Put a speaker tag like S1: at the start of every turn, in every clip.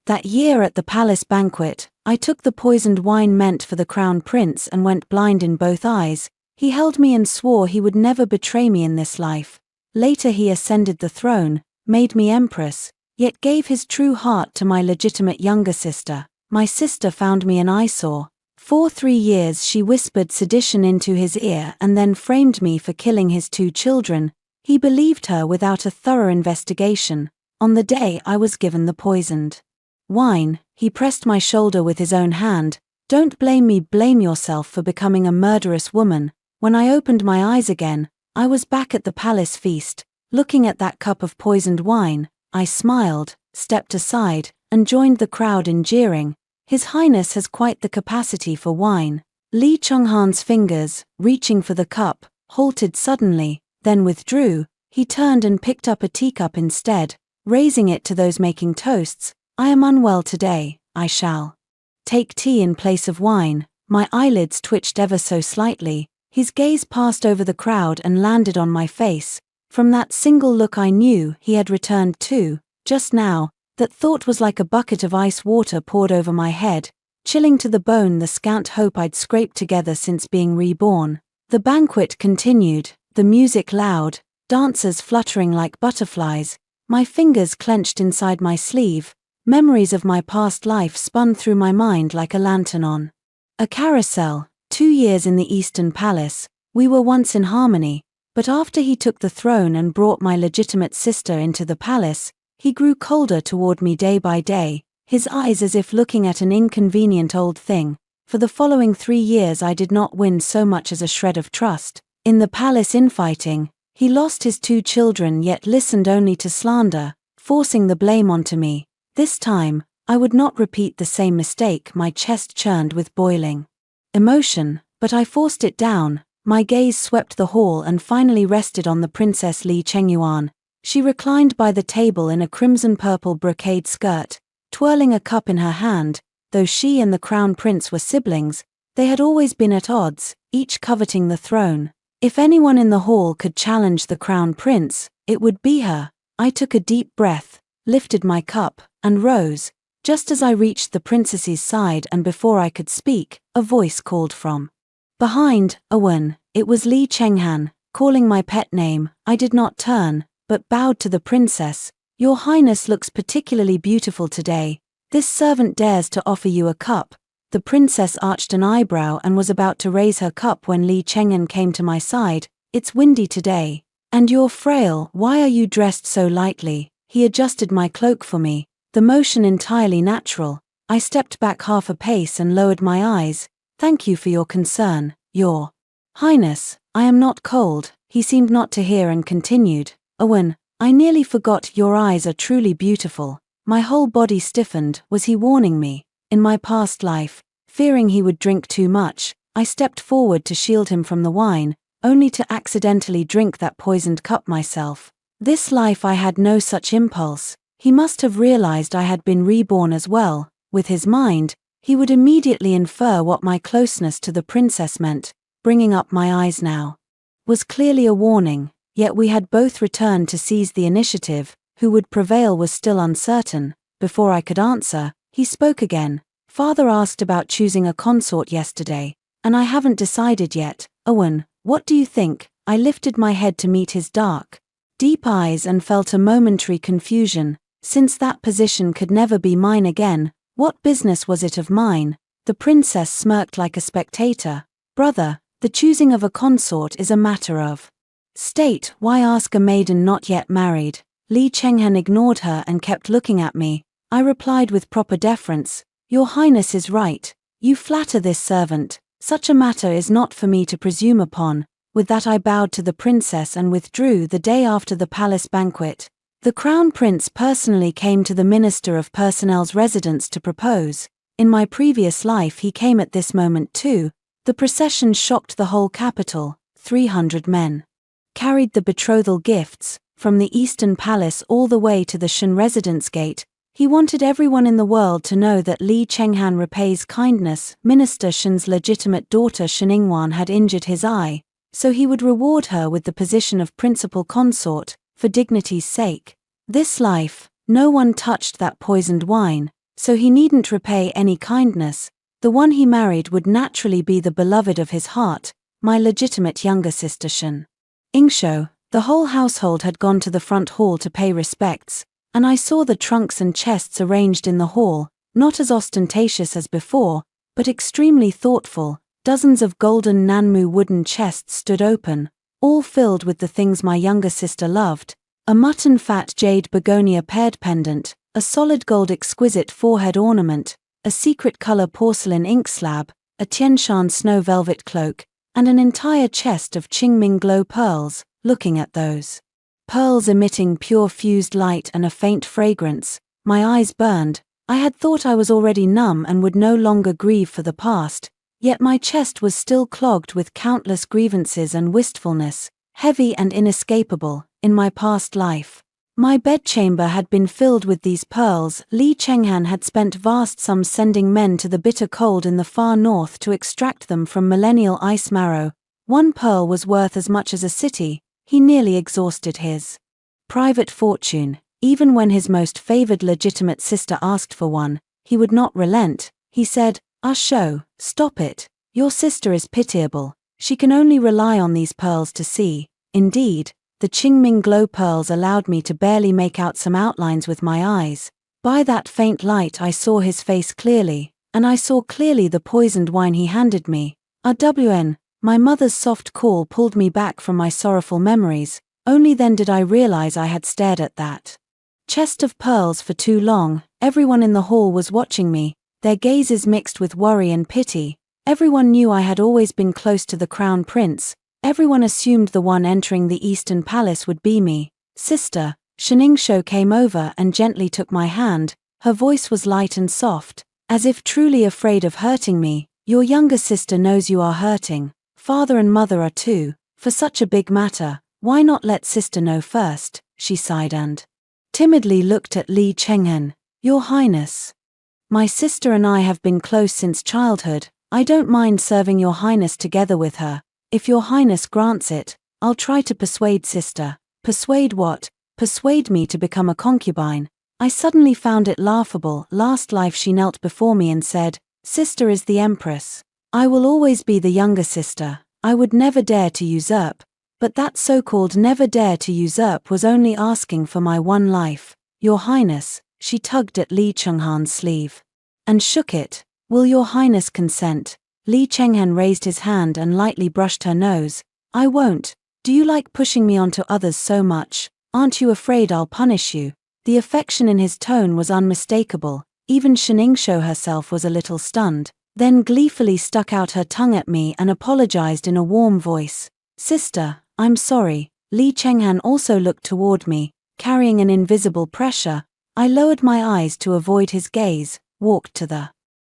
S1: That year at the palace banquet, I took the poisoned wine meant for the crown prince and went blind in both eyes. He held me and swore he would never betray me in this life. Later he ascended the throne, made me empress, yet gave his true heart to my legitimate younger sister. My sister found me an eyesore. For 3 years she whispered sedition into his ear and then framed me for killing his 2 children. He believed her without a thorough investigation. On the day I was given the poisoned wine, he pressed my shoulder with his own hand. Don't blame me, blame yourself for becoming a murderous woman. When I opened my eyes again, I was back at the palace feast, looking at that cup of poisoned wine. I smiled, stepped aside, and joined the crowd in jeering. His Highness has quite the capacity for wine. Li Chenghan's fingers, reaching for the cup, halted suddenly, then withdrew. He turned and picked up a teacup instead, raising it to those making toasts. I am unwell today, I shall take tea in place of wine. My eyelids twitched ever so slightly. His gaze passed over the crowd and landed on my face. From that single look I knew he had returned too. Just now, that thought was like a bucket of ice water poured over my head, chilling to the bone the scant hope I'd scraped together since being reborn. The banquet continued, the music loud, dancers fluttering like butterflies, my fingers clenched inside my sleeve. Memories of my past life spun through my mind like a lantern on a carousel. 2 years in the Eastern Palace, we were once in harmony, but after he took the throne and brought my legitimate sister into the palace, he grew colder toward me day by day, his eyes as if looking at an inconvenient old thing. For the following 3 years I did not win so much as a shred of trust. In the palace infighting, he lost his 2 children yet listened only to slander, forcing the blame onto me. This time, I would not repeat the same mistake. My chest churned with boiling emotion, but I forced it down. My gaze swept the hall and finally rested on the Princess Li Chengyuan. She reclined by the table in a crimson-purple brocade skirt, twirling a cup in her hand. Though she and the crown prince were siblings, they had always been at odds, each coveting the throne. If anyone in the hall could challenge the crown prince, it would be her. I took a deep breath, lifted my cup, and rose. Just as I reached the princess's side and before I could speak, a voice called from behind. Owen. It was Li Chenghan, calling my pet name. I did not turn, but bowed to the princess. Your Highness looks particularly beautiful today. This servant dares to offer you a cup. The princess arched an eyebrow and was about to raise her cup when Li Chenghan came to my side. It's windy today. And you're frail. Why are you dressed so lightly? He adjusted my cloak for me, the motion entirely natural. I stepped back half a pace and lowered my eyes. Thank you for your concern, Your Highness. I am not cold. He seemed not to hear and continued. Owen, I nearly forgot, your eyes are truly beautiful. My whole body stiffened. Was he warning me? In my past life, fearing he would drink too much, I stepped forward to shield him from the wine, only to accidentally drink that poisoned cup myself. This life I had no such impulse. He must have realized I had been reborn as well. With his mind, he would immediately infer what my closeness to the princess meant. Bringing up my eyes now was clearly a warning, yet we had both returned to seize the initiative. Who would prevail was still uncertain. Before I could answer, he spoke again. Father asked about choosing a consort yesterday, and I haven't decided yet. Owen, what do you think? I lifted my head to meet his dark, deep eyes and felt a momentary confusion. Since that position could never be mine again, what business was it of mine? The princess smirked like a spectator. Brother, the choosing of a consort is a matter of state. Why ask a maiden not yet married? Li Chenghan ignored her and kept looking at me. I replied with proper deference. Your Highness is right. You flatter this servant. Such a matter is not for me to presume upon. With that I bowed to the princess and withdrew. The day after the palace banquet, the crown prince personally came to the Minister of Personnel's residence to propose. In my previous life he came at this moment too. The procession shocked the whole capital. 300 men carried the betrothal gifts, from the Eastern Palace all the way to the Shen residence gate. He wanted everyone in the world to know that Li Chenghan repays kindness. Minister Shen's legitimate daughter Shen Ingwan had injured his eye, so he would reward her with the position of principal consort, for dignity's sake. This life, no one touched that poisoned wine. so he needn't repay any kindness. The one he married would naturally be the beloved of his heart, my legitimate younger sister Shin Ingsho. The whole household had gone to the front hall to pay respects, and I saw the trunks and chests arranged in the hall, not as ostentatious as before, but extremely thoughtful. Dozens of golden Nanmu wooden chests stood open, all filled with the things my younger sister loved: a mutton fat jade begonia paired pendant, a solid gold exquisite forehead ornament, a secret color porcelain ink slab, a Tianshan snow velvet cloak, and an entire chest of Qingming glow pearls. Looking at those pearls emitting pure fused light and a faint fragrance, my eyes burned. I had thought I was already numb and would no longer grieve for the past, yet my chest was still clogged with countless grievances and wistfulness, heavy and inescapable. In my past life, my bedchamber had been filled with these pearls. Li Chenghan had spent vast sums sending men to the bitter cold in the far north to extract them from millennial ice marrow. One pearl was worth as much as a city. He nearly exhausted his private fortune. Even when his most favored legitimate sister asked for one, he would not relent. He said, "Sho, stop it. Your sister is pitiable. She can only rely on these pearls to see." Indeed, the Qingming glow pearls allowed me to barely make out some outlines with my eyes. By that faint light I saw his face clearly, and I saw clearly the poisoned wine he handed me. RWN. My mother's soft call pulled me back from my sorrowful memories. Only then did I realize I had stared at that chest of pearls for too long. Everyone in the hall was watching me, their gazes mixed with worry and pity. Everyone knew I had always been close to the crown prince. Everyone assumed the one entering the Eastern Palace would be me. Sister, Shin Ingsho came over and gently took my hand. Her voice was light and soft, as if truly afraid of hurting me. Your younger sister knows you are hurting. Father and mother are too. For such a big matter, why not let sister know first? She sighed and timidly looked at Li Chenghen. Your Highness, my sister and I have been close since childhood. I don't mind serving your Highness together with her. If your Highness grants it, I'll try to persuade sister. Persuade what? Persuade me to become a concubine. I suddenly found it laughable. Last life she knelt before me and said, "Sister is the empress. I will always be the younger sister. I would never dare to usurp." But that so-called never dare to usurp was only asking for my one life. Your Highness, she tugged at Li Chenghan's sleeve and shook it. Will your Highness consent? Li Chenghan raised his hand and lightly brushed her nose. I won't. Do you like pushing me onto others so much? Aren't you afraid I'll punish you? The affection in his tone was unmistakable. Even Shin Ingsho herself was a little stunned, then gleefully stuck out her tongue at me and apologized in a warm voice. Sister, I'm sorry. Li Chenghan also looked toward me, carrying an invisible pressure. I lowered my eyes to avoid his gaze, walked to the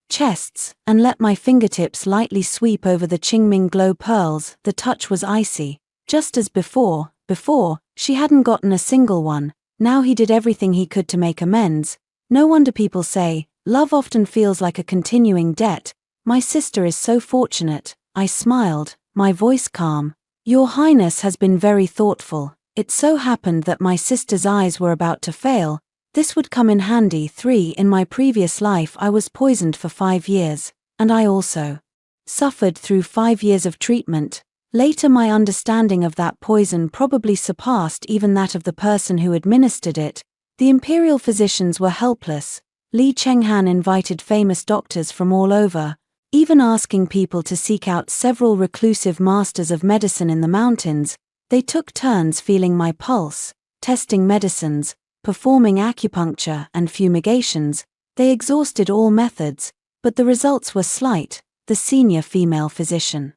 S1: chests, and let my fingertips lightly sweep over the Qingming glow pearls. The touch was icy, just as before. Before, she hadn't gotten a single one. Now he did everything he could to make amends. No wonder people say, love often feels like a continuing debt. My sister is so fortunate. I smiled, my voice calm. Your Highness has been very thoughtful. It so happened that my sister's eyes were about to fail. This would come in handy. 3. In my previous life I was poisoned for 5 years, and I also suffered through 5 years of treatment. Later my understanding of that poison probably surpassed even that of the person who administered it. The imperial physicians were helpless. Li Chenghan invited famous doctors from all over, even asking people to seek out several reclusive masters of medicine in the mountains. They took turns feeling my pulse, testing medicines, performing acupuncture and fumigations. They exhausted all methods, but the results were slight. The senior female physician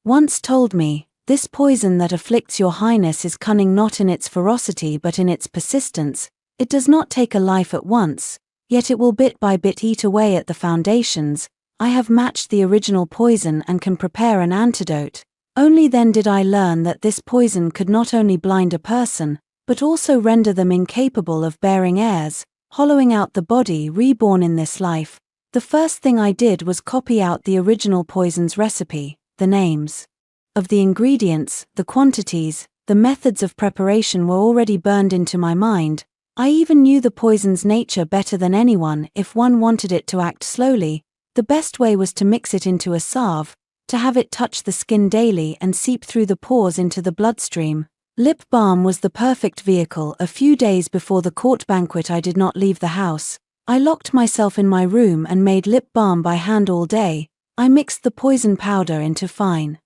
S1: once told me, this poison that afflicts your Highness is cunning not in its ferocity but in its persistence. It does not take a life at once, yet it will bit by bit eat away at the foundations. I have matched the original poison and can prepare an antidote. Only then did I learn that this poison could not only blind a person, but also render them incapable of bearing heirs, hollowing out the body reborn in this life. The first thing I did was copy out the original poison's recipe. The names of the ingredients, the quantities, the methods of preparation were already burned into my mind. I even knew the poison's nature better than anyone. If one wanted it to act slowly, the best way was to mix it into a salve, to have it touch the skin daily and seep through the pores into the bloodstream. Lip balm was the perfect vehicle. A few days before the court banquet, I did not leave the house. I locked myself in my room and made lip balm by hand all day. I mixed the poison powder into fine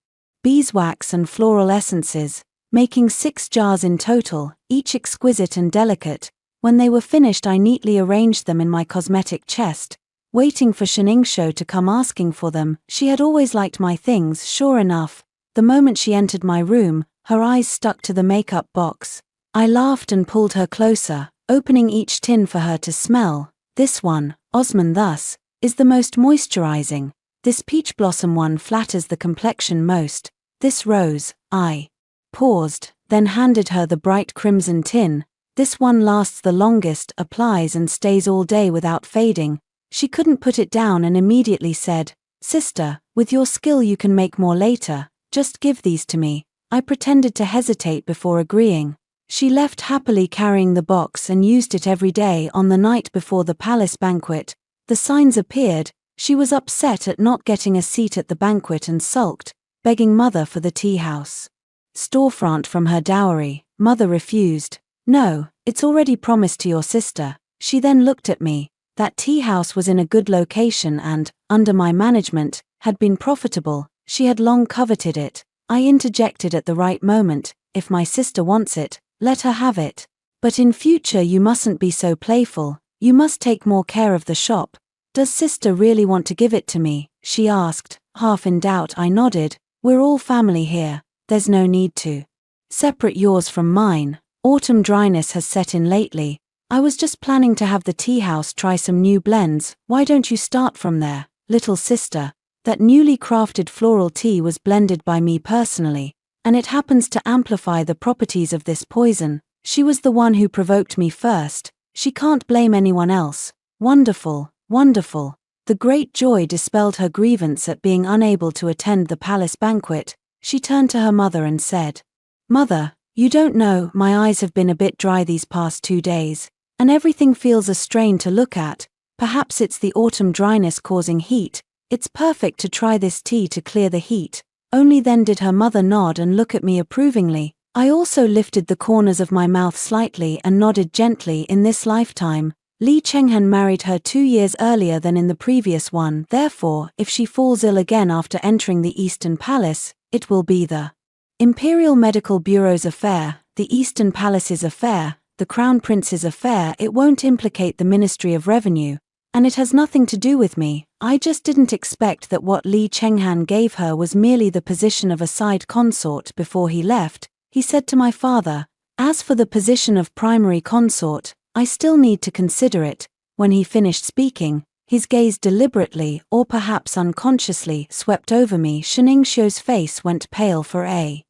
S1: beeswax and floral essences, making 6 jars in total, each exquisite and delicate. When they were finished, I neatly arranged them in my cosmetic chest, waiting for Shiningsho to come asking for them. She had always liked my things. Sure enough, the moment she entered my room, her eyes stuck to the makeup box. I laughed and pulled her closer, opening each tin for her to smell. This one, Osman thus, is the most moisturizing. This peach blossom one flatters the complexion most. This rose, I paused, then handed her the bright crimson tin. This one lasts the longest, applies and stays all day without fading. She couldn't put it down and immediately said, "Sister, with your skill you can make more later, just give these to me." I pretended to hesitate before agreeing. She left happily carrying the box and used it every day. On the night before the palace banquet, the signs appeared. She was upset at not getting a seat at the banquet and sulked, begging Mother for the tea house storefront from her dowry. Mother refused. "No, it's already promised to your sister." She then looked at me. That tea house was in a good location and, under my management, had been profitable. She had long coveted it. I interjected at the right moment, "If my sister wants it, let her have it. But in future you mustn't be so playful, you must take more care of the shop." "Does sister really want to give it to me?" she asked, half in doubt. I nodded. "We're all family here, there's no need to separate yours from mine. Autumn dryness has set in lately. I was just planning to have the tea house try some new blends. Why don't you start from there, little sister?" That newly crafted floral tea was blended by me personally, and it happens to amplify the properties of this poison. She was the one who provoked me first. She can't blame anyone else. Wonderful, wonderful. The great joy dispelled her grievance at being unable to attend the palace banquet. She turned to her mother and said, "Mother, you don't know, my eyes have been a bit dry these past 2 days, and everything feels a strain to look at. Perhaps it's the autumn dryness causing heat. It's perfect to try this tea to clear the heat." Only then did her mother nod and look at me approvingly. I also lifted the corners of my mouth slightly and nodded gently. In this lifetime, Li Chenghan married her 2 years earlier than in the previous one. Therefore, if she falls ill again after entering the Eastern Palace, it will be the Imperial Medical Bureau's affair, the Eastern Palace's affair, the Crown Prince's affair. It won't implicate the Ministry of Revenue, and it has nothing to do with me. I just didn't expect that what Li Chenghan gave her was merely the position of a side consort. Before he left, he said to my father, "As for the position of primary consort, I still need to consider it." When he finished speaking, his gaze deliberately, or perhaps unconsciously, swept over me. Shiningsho's face went pale for a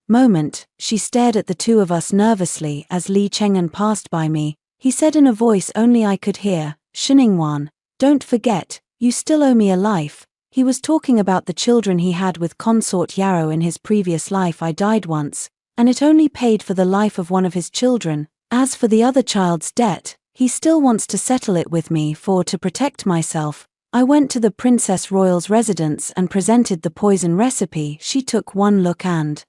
S1: moment. She stared at the two of us nervously. As Li Chenghan passed by me, he said in a voice only I could hear, "Shiningwan, don't forget, you still owe me a life." He was talking about the children he had with consort Yarrow in his previous life. I died once, and it only paid for the life of one of his children. As for the other child's debt, he still wants to settle it with me. To protect myself, I went to the Princess Royal's residence and presented the poison recipe. She took one look and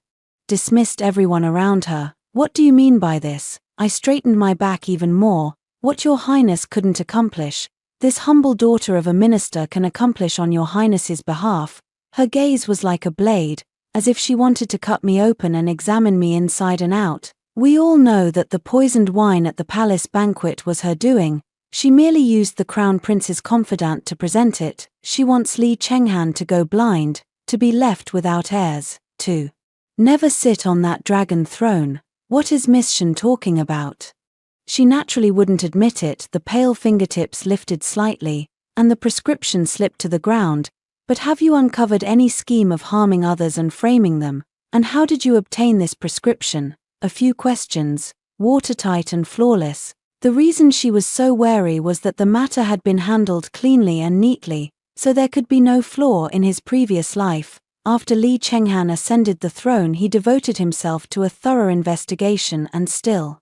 S1: dismissed everyone around her. "What do you mean by this?" I straightened my back even more. "What your highness couldn't accomplish, this humble daughter of a minister can accomplish on your highness's behalf." Her gaze was like a blade, as if she wanted to cut me open and examine me inside and out. We all know that the poisoned wine at the palace banquet was her doing. She merely used the crown prince's confidant to present it. She wants Li Chenghan to go blind, to be left without heirs, to never sit on that dragon throne. What is Miss Shen talking about? She naturally wouldn't admit it. The pale fingertips lifted slightly, and the prescription slipped to the ground. "But have you uncovered any scheme of harming others and framing them? And how did you obtain this prescription?" A few questions, watertight and flawless. The reason she was so wary was that the matter had been handled cleanly and neatly, so there could be no flaw in his previous life. After Li Chenghan ascended the throne, he devoted himself to a thorough investigation and still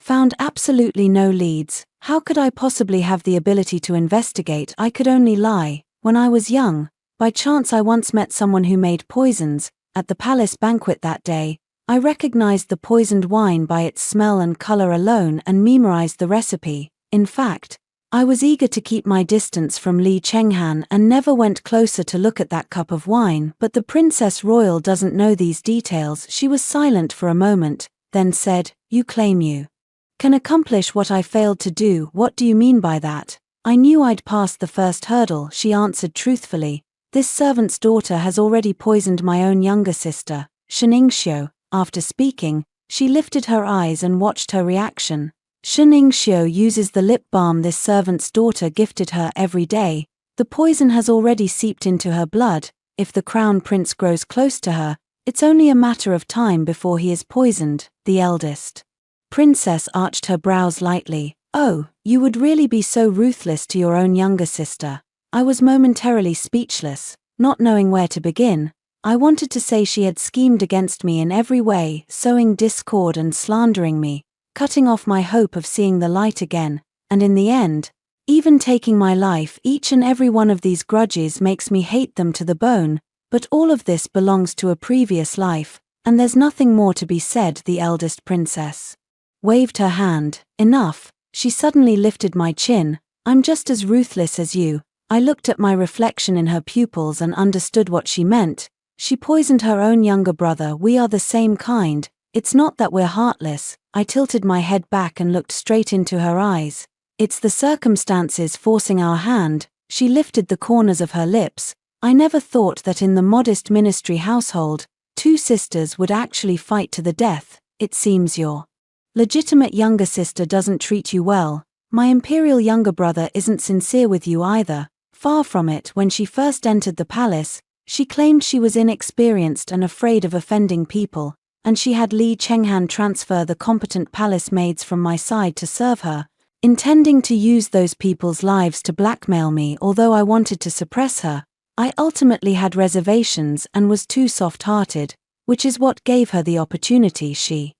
S1: Found absolutely no leads. How could I possibly have the ability to investigate? I could only lie. When I was young, by chance I once met someone who made poisons. At the palace banquet that day, I recognized the poisoned wine by its smell and color alone and memorized the recipe. In fact, I was eager to keep my distance from Li Chenghan and never went closer to look at that cup of wine, but the Princess Royal doesn't know these details. She was silent for a moment, then said, "You claim you can accomplish what I failed to do. What do you mean by that?" "I knew I'd passed the first hurdle," she answered truthfully. "This servant's daughter has already poisoned my own younger sister, Sheningxiu." After speaking, she lifted her eyes and watched her reaction. Sheningxiu uses the lip balm this servant's daughter gifted her every day. The poison has already seeped into her blood. If the crown prince grows close to her, it's only a matter of time before he is poisoned. The eldest princess arched her brows lightly. "Oh, you would really be so ruthless to your own younger sister." I was momentarily speechless, not knowing where to begin. I wanted to say she had schemed against me in every way, sowing discord and slandering me, cutting off my hope of seeing the light again, and in the end, even taking my life. Each and every one of these grudges makes me hate them to the bone, but all of this belongs to a previous life, and there's nothing more to be said. The eldest princess waved her hand. "Enough." She suddenly lifted my chin. "I'm just as ruthless as you." I looked at my reflection in her pupils and understood what she meant. She poisoned her own younger brother. We are the same kind. It's not that we're heartless. I tilted my head back and looked straight into her eyes. "It's the circumstances forcing our hand." She lifted the corners of her lips. "I never thought that in the modest ministry household, two sisters would actually fight to the death. It seems your legitimate younger sister doesn't treat you well. My imperial younger brother isn't sincere with you either. Far from it. When she first entered the palace, she claimed she was inexperienced and afraid of offending people, and she had Li Chenghan transfer the competent palace maids from my side to serve her, intending to use those people's lives to blackmail me. Although I wanted to suppress her, I ultimately had reservations and was too soft-hearted, which is what gave her the opportunity. She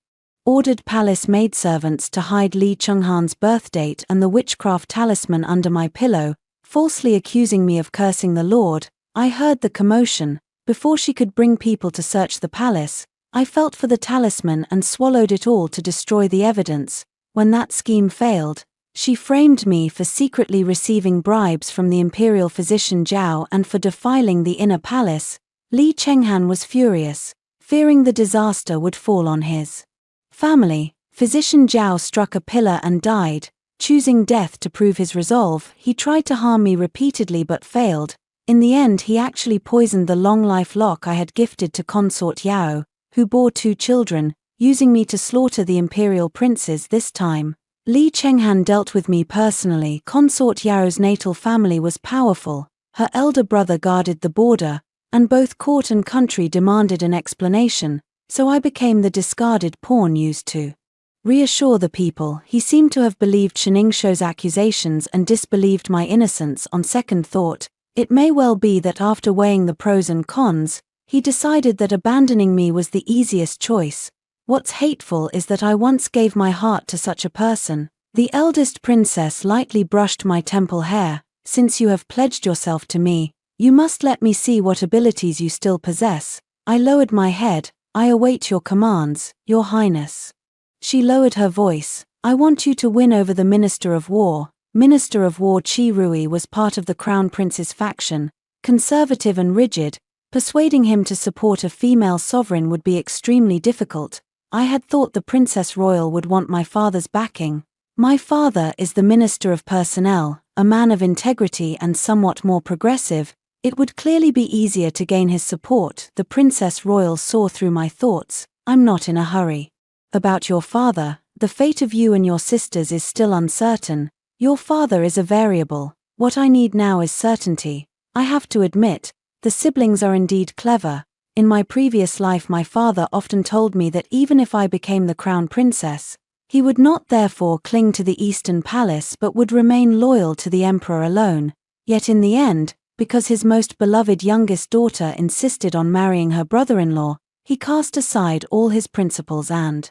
S1: ordered palace maidservants to hide Li Chenghan's birth date and the witchcraft talisman under my pillow, falsely accusing me of cursing the Lord. I heard the commotion. Before she could bring people to search the palace, I felt for the talisman and swallowed it all to destroy the evidence. When that scheme failed, she framed me for secretly receiving bribes from the imperial physician Zhao and for defiling the inner palace. Li Chenghan was furious, fearing the disaster would fall on his family. Physician Zhao struck a pillar and died, choosing death to prove his resolve. He tried to harm me repeatedly but failed. In the end, he actually poisoned the long-life lock I had gifted to consort Yao, who bore 2 children, using me to slaughter the imperial princes. This time, Li Chenghan dealt with me personally. Consort Yao's natal family was powerful. Her elder brother guarded the border, and both court and country demanded an explanation, so I became the discarded pawn used to reassure the people. He seemed to have believed Sheningxiu's accusations and disbelieved my innocence. On second thought, it may well be that after weighing the pros and cons, he decided that abandoning me was the easiest choice. What's hateful is that I once gave my heart to such a person. The eldest princess lightly brushed my temple hair. "Since you have pledged yourself to me, you must let me see what abilities you still possess." I lowered my head. "I await your commands, Your Highness." She lowered her voice. "I want you to win over the Minister of War." Minister of War Qi Rui was part of the Crown Prince's faction, conservative and rigid. Persuading him to support a female sovereign would be extremely difficult. I had thought the Princess Royal would want my father's backing. My father is the Minister of Personnel, a man of integrity and somewhat more progressive. It would clearly be easier to gain his support. The Princess Royal saw through my thoughts. "I'm not in a hurry. About your father, the fate of you and your sisters is still uncertain. Your father is a variable. What I need now is certainty. I have to admit, the siblings are indeed clever. In my previous life my father often told me that even if I became the crown princess, he would not therefore cling to the Eastern Palace but would remain loyal to the emperor alone. Yet in the end, because his most beloved youngest daughter insisted on marrying her brother-in-law, he cast aside all his principles and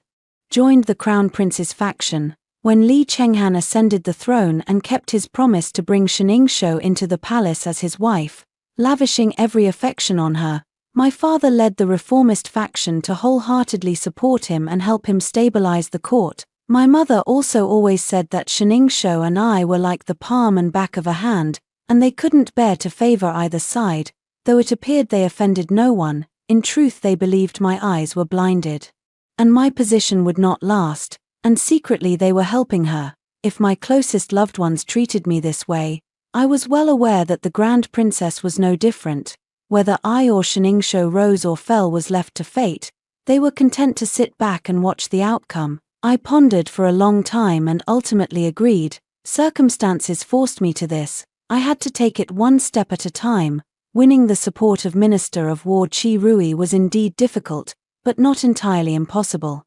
S1: joined the crown prince's faction. When Li Chenghan ascended the throne and kept his promise to bring Shenningshou into the palace as his wife, lavishing every affection on her, my father led the reformist faction to wholeheartedly support him and help him stabilize the court. My mother also always said that Shenningshou and I were like the palm and back of a hand, and they couldn't bear to favor either side, though it appeared they offended no one. In truth, they believed my eyes were blinded, and my position would not last, and secretly they were helping her. If my closest loved ones treated me this way, I was well aware that the Grand Princess was no different. Whether I or Shenningshou rose or fell was left to fate. They were content to sit back and watch the outcome. I pondered for a long time and ultimately agreed. Circumstances forced me to this. I had to take it one step at a time. Winning the support of Minister of War Qi Rui was indeed difficult, but not entirely impossible.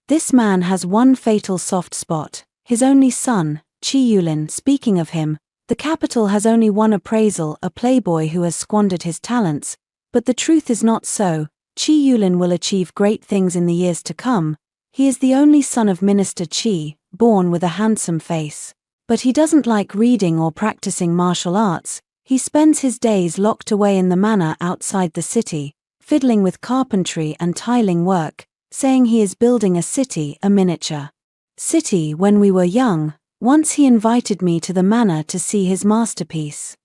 S1: This man has one fatal soft spot: his only son, Qi Yulin. Speaking of him, the capital has only one appraisal, a playboy who has squandered his talents, but the truth is not so. Qi Yulin will achieve great things in the years to come. He is the only son of Minister Qi, born with a handsome face. But he doesn't like reading or practicing martial arts. He spends his days locked away in the manor outside the city, fiddling with carpentry and tiling work, saying he is building a city, a miniature city. When we were young, once he invited me to the manor to see his masterpiece.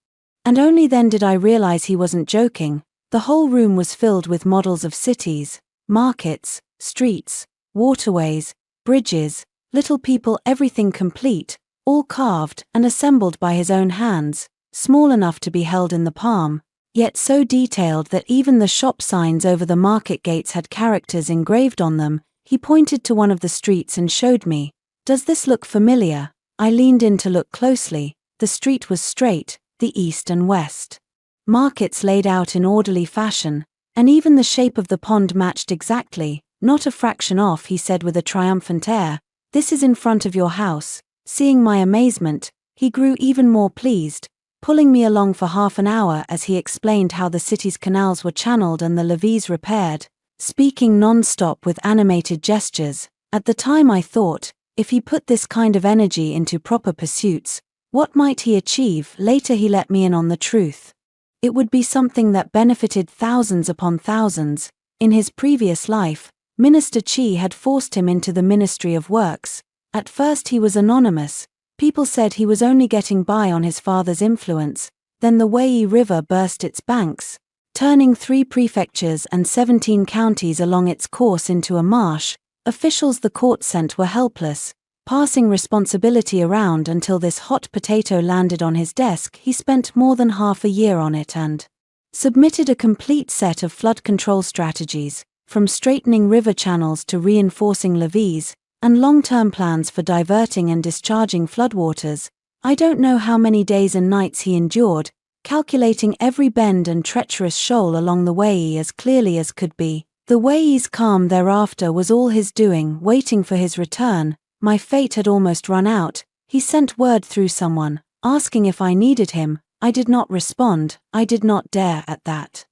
S1: And only then did I realize he wasn't joking. The whole room was filled with models of cities, markets, streets, waterways, bridges, little people, everything complete, all carved and assembled by his own hands, small enough to be held in the palm, yet so detailed that even the shop signs over the market gates had characters engraved on them. He pointed to one of the streets and showed me. "Does this look familiar?" I leaned in to look closely. The street was straight, the east and west markets laid out in orderly fashion, and even the shape of the pond matched exactly. "Not a fraction off," he said with a triumphant air. "This is in front of your house." Seeing my amazement, he grew even more pleased, pulling me along for half an hour as he explained how the city's canals were channeled and the levees repaired, speaking non-stop with animated gestures. At the time I thought, if he put this kind of energy into proper pursuits, what might he achieve? Later he let me in on the truth. It would be something that benefited thousands upon thousands. In his previous life, Minister Qi had forced him into the Ministry of Works. At first he was anonymous. People said he was only getting by on his father's influence. Then the Wei River burst its banks, turning 3 prefectures and 17 counties along its course into a marsh. Officials the court sent were helpless, passing responsibility around until this hot potato landed on his desk. He spent more than half a year on it and submitted a complete set of flood control strategies, from straightening river channels to reinforcing levees, and long-term plans for diverting and discharging floodwaters. I don't know how many days and nights he endured, calculating every bend and treacherous shoal along the Wei as clearly as could be. The Wei's calm thereafter was all his doing, waiting for his return. My fate had almost run out. He sent word through someone, asking if I needed him. I did not respond. I did not dare at that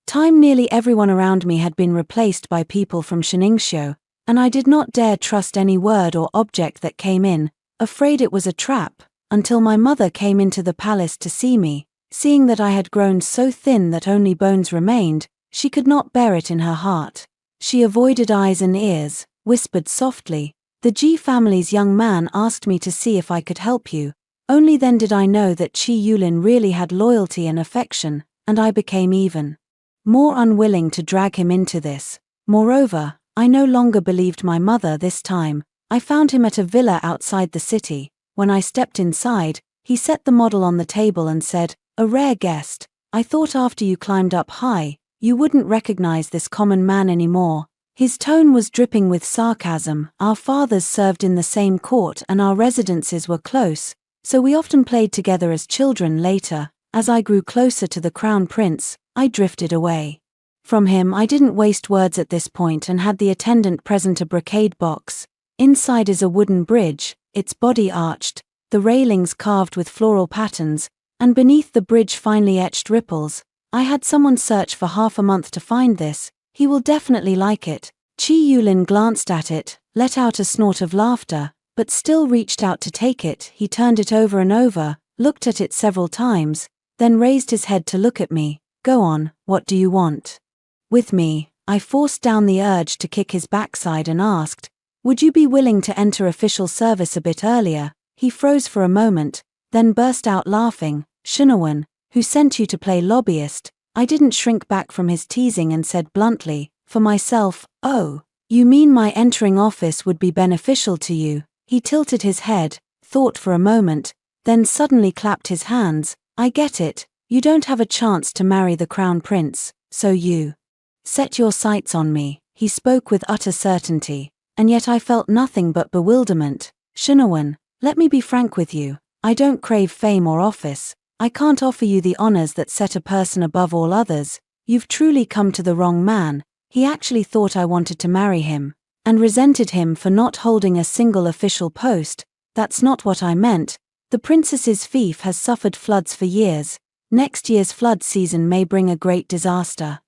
S1: time. Nearly everyone around me had been replaced by people from Shenningshou, and I did not dare trust any word or object that came in, afraid it was a trap, until my mother came into the palace to see me. Seeing that I had grown so thin that only bones remained, she could not bear it in her heart. She avoided eyes and ears, whispered softly, "The Ji family's young man asked me to see if I could help you." Only then did I know that Qi Yulin really had loyalty and affection, and I became even more unwilling to drag him into this. Moreover, I no longer believed my mother this time. I found him at a villa outside the city. When I stepped inside, he set the model on the table and said, "A rare guest. I thought after you climbed up high, you wouldn't recognize this common man anymore." His tone was dripping with sarcasm. Our fathers served in the same court and our residences were close, so we often played together as children. Later, as I grew closer to the crown prince, I drifted away from him. I didn't waste words at this point and had the attendant present a brocade box. Inside is a wooden bridge, its body arched, the railings carved with floral patterns, and beneath the bridge finely etched ripples. I had someone search for half a month to find this. "He will definitely like it," Chi Yulin glanced at it, let out a snort of laughter, but still reached out to take it. He turned it over and over, looked at it several times, then raised his head to look at me. Go on, what do you want? With me, I forced down the urge to kick his backside and asked, would you be willing to enter official service a bit earlier? He froze for a moment, then burst out laughing. Shinawan, who sent you to play lobbyist? I didn't shrink back from his teasing and said bluntly, for myself, oh, you mean my entering office would be beneficial to you? He tilted his head, thought for a moment, then suddenly clapped his hands. I get it, you don't have a chance to marry the crown prince, so you set your sights on me. He spoke with utter certainty, and yet I felt nothing but bewilderment. Shinawan, let me be frank with you, I don't crave fame or office. I can't offer you the honors that set a person above all others. You've truly come to the wrong man. He actually thought I wanted to marry him, and resented him for not holding a single official post. That's not what I meant. The princess's fief has suffered floods for years. Next year's flood season may bring a great disaster.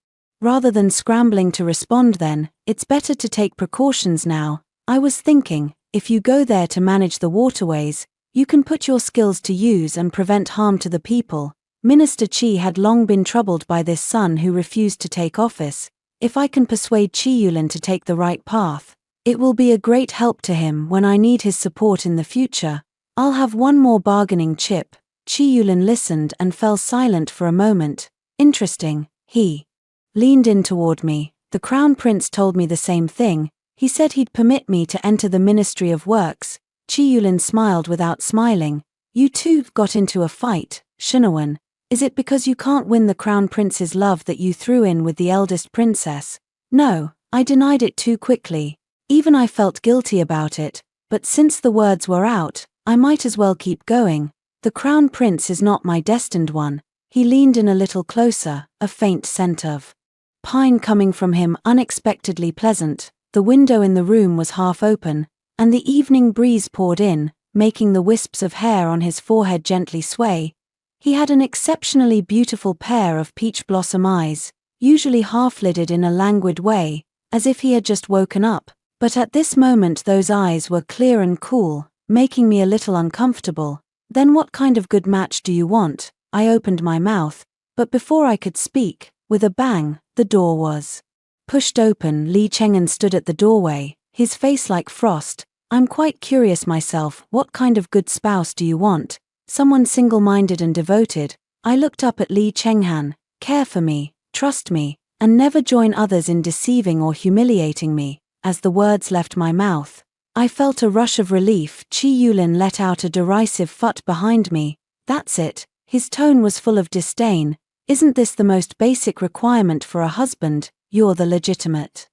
S1: Rather than scrambling to respond then, it's better to take precautions now. I was thinking, if you go there to manage the waterways, you can put your skills to use and prevent harm to the people. Minister Qi had long been troubled by this son who refused to take office. If I can persuade Qi Yulin to take the right path, it will be a great help to him when I need his support in the future. I'll have one more bargaining chip. Qi Yulin listened and fell silent for a moment. Interesting, he leaned in toward me. The crown prince told me the same thing. He said he'd permit me to enter the Ministry of Works. Qi Yulin smiled without smiling. You two got into a fight, Shinawan. Is it because you can't win the crown prince's love that you threw in with the eldest princess? No, I denied it too quickly. Even I felt guilty about it, but since the words were out, I might as well keep going. The crown prince is not my destined one. He leaned in a little closer, a faint scent of pine coming from him, unexpectedly pleasant. The window in the room was half open, and the evening breeze poured in, making the wisps of hair on his forehead gently sway. He had an exceptionally beautiful pair of peach blossom eyes, usually half-lidded in a languid way, as if he had just woken up, but at this moment those eyes were clear and cool, making me a little uncomfortable. Then what kind of good match do you want? I opened my mouth, but before I could speak, with a bang, the door was pushed open. Li Cheng'an stood at the doorway, his face like frost. I'm quite curious myself, what kind of good spouse do you want? Someone single-minded and devoted. I looked up at Li Cheng'an. Care for me, trust me, and never join others in deceiving or humiliating me. As the words left my mouth, I felt a rush of relief. Qi Yulin let out a derisive phut behind me. That's it. His tone was full of disdain. Isn't this the most basic requirement for a husband? You're the legitimate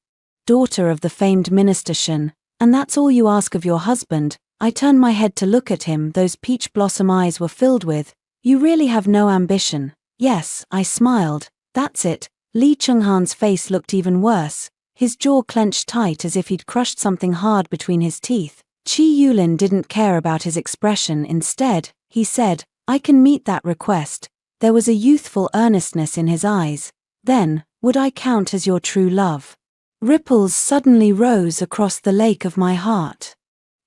S1: daughter of the famed Minister Shen, and that's all you ask of your husband. I turned my head to look at him. Those peach blossom eyes were filled with, you really have no ambition. Yes, I smiled. That's it. Li Cheng'an's face looked even worse. His jaw clenched tight as if he'd crushed something hard between his teeth. Qi Yulin didn't care about his expression. Instead, he said, I can meet that request. There was a youthful earnestness in his eyes. Then, would I count as your true love? Ripples suddenly rose across the lake of my heart.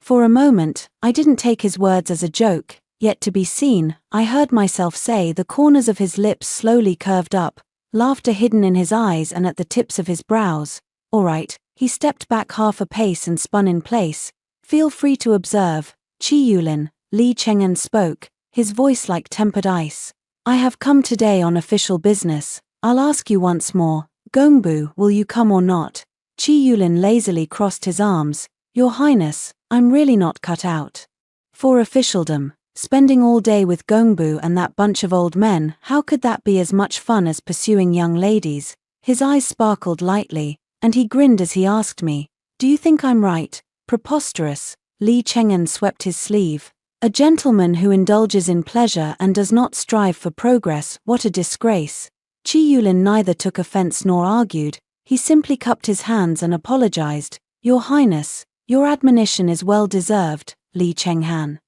S1: For a moment, I didn't take his words as a joke, yet to be seen, I heard myself say. The corners of his lips slowly curved up, laughter hidden in his eyes and at the tips of his brows. All right, he stepped back half a pace and spun in place. Feel free to observe. Qi Yulin, Li Cheng'an spoke, his voice like tempered ice. I have come today on official business. I'll ask you once more, Gongbu, will you come or not? Qi Yulin lazily crossed his arms. Your Highness, I'm really not cut out for officialdom. Spending all day with Gongbu and that bunch of old men, how could that be as much fun as pursuing young ladies? His eyes sparkled lightly, and he grinned as he asked me, do you think I'm right? Preposterous. Li Cheng'an swept his sleeve. A gentleman who indulges in pleasure and does not strive for progress, what a disgrace. Qi Yulin neither took offense nor argued. He simply cupped his hands and apologized. Your Highness, your admonition is well deserved. Li Cheng'an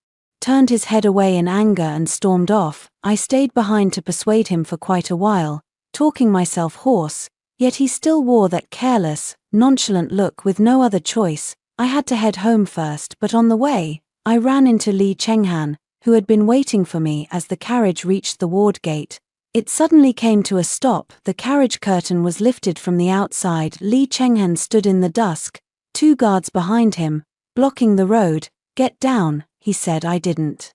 S1: turned his head away in anger and stormed off. I stayed behind to persuade him for quite a while, talking myself hoarse. Yet he still wore that careless, nonchalant look with no other choice. I had to head home first, but on the way, I ran into Lee Chenghan, who had been waiting for me as the carriage reached the ward gate. It suddenly came to a stop, the carriage curtain was lifted from the outside. Lee Chenghan stood in the dusk, 2 guards behind him, blocking the road. "Get down," he said. I didn't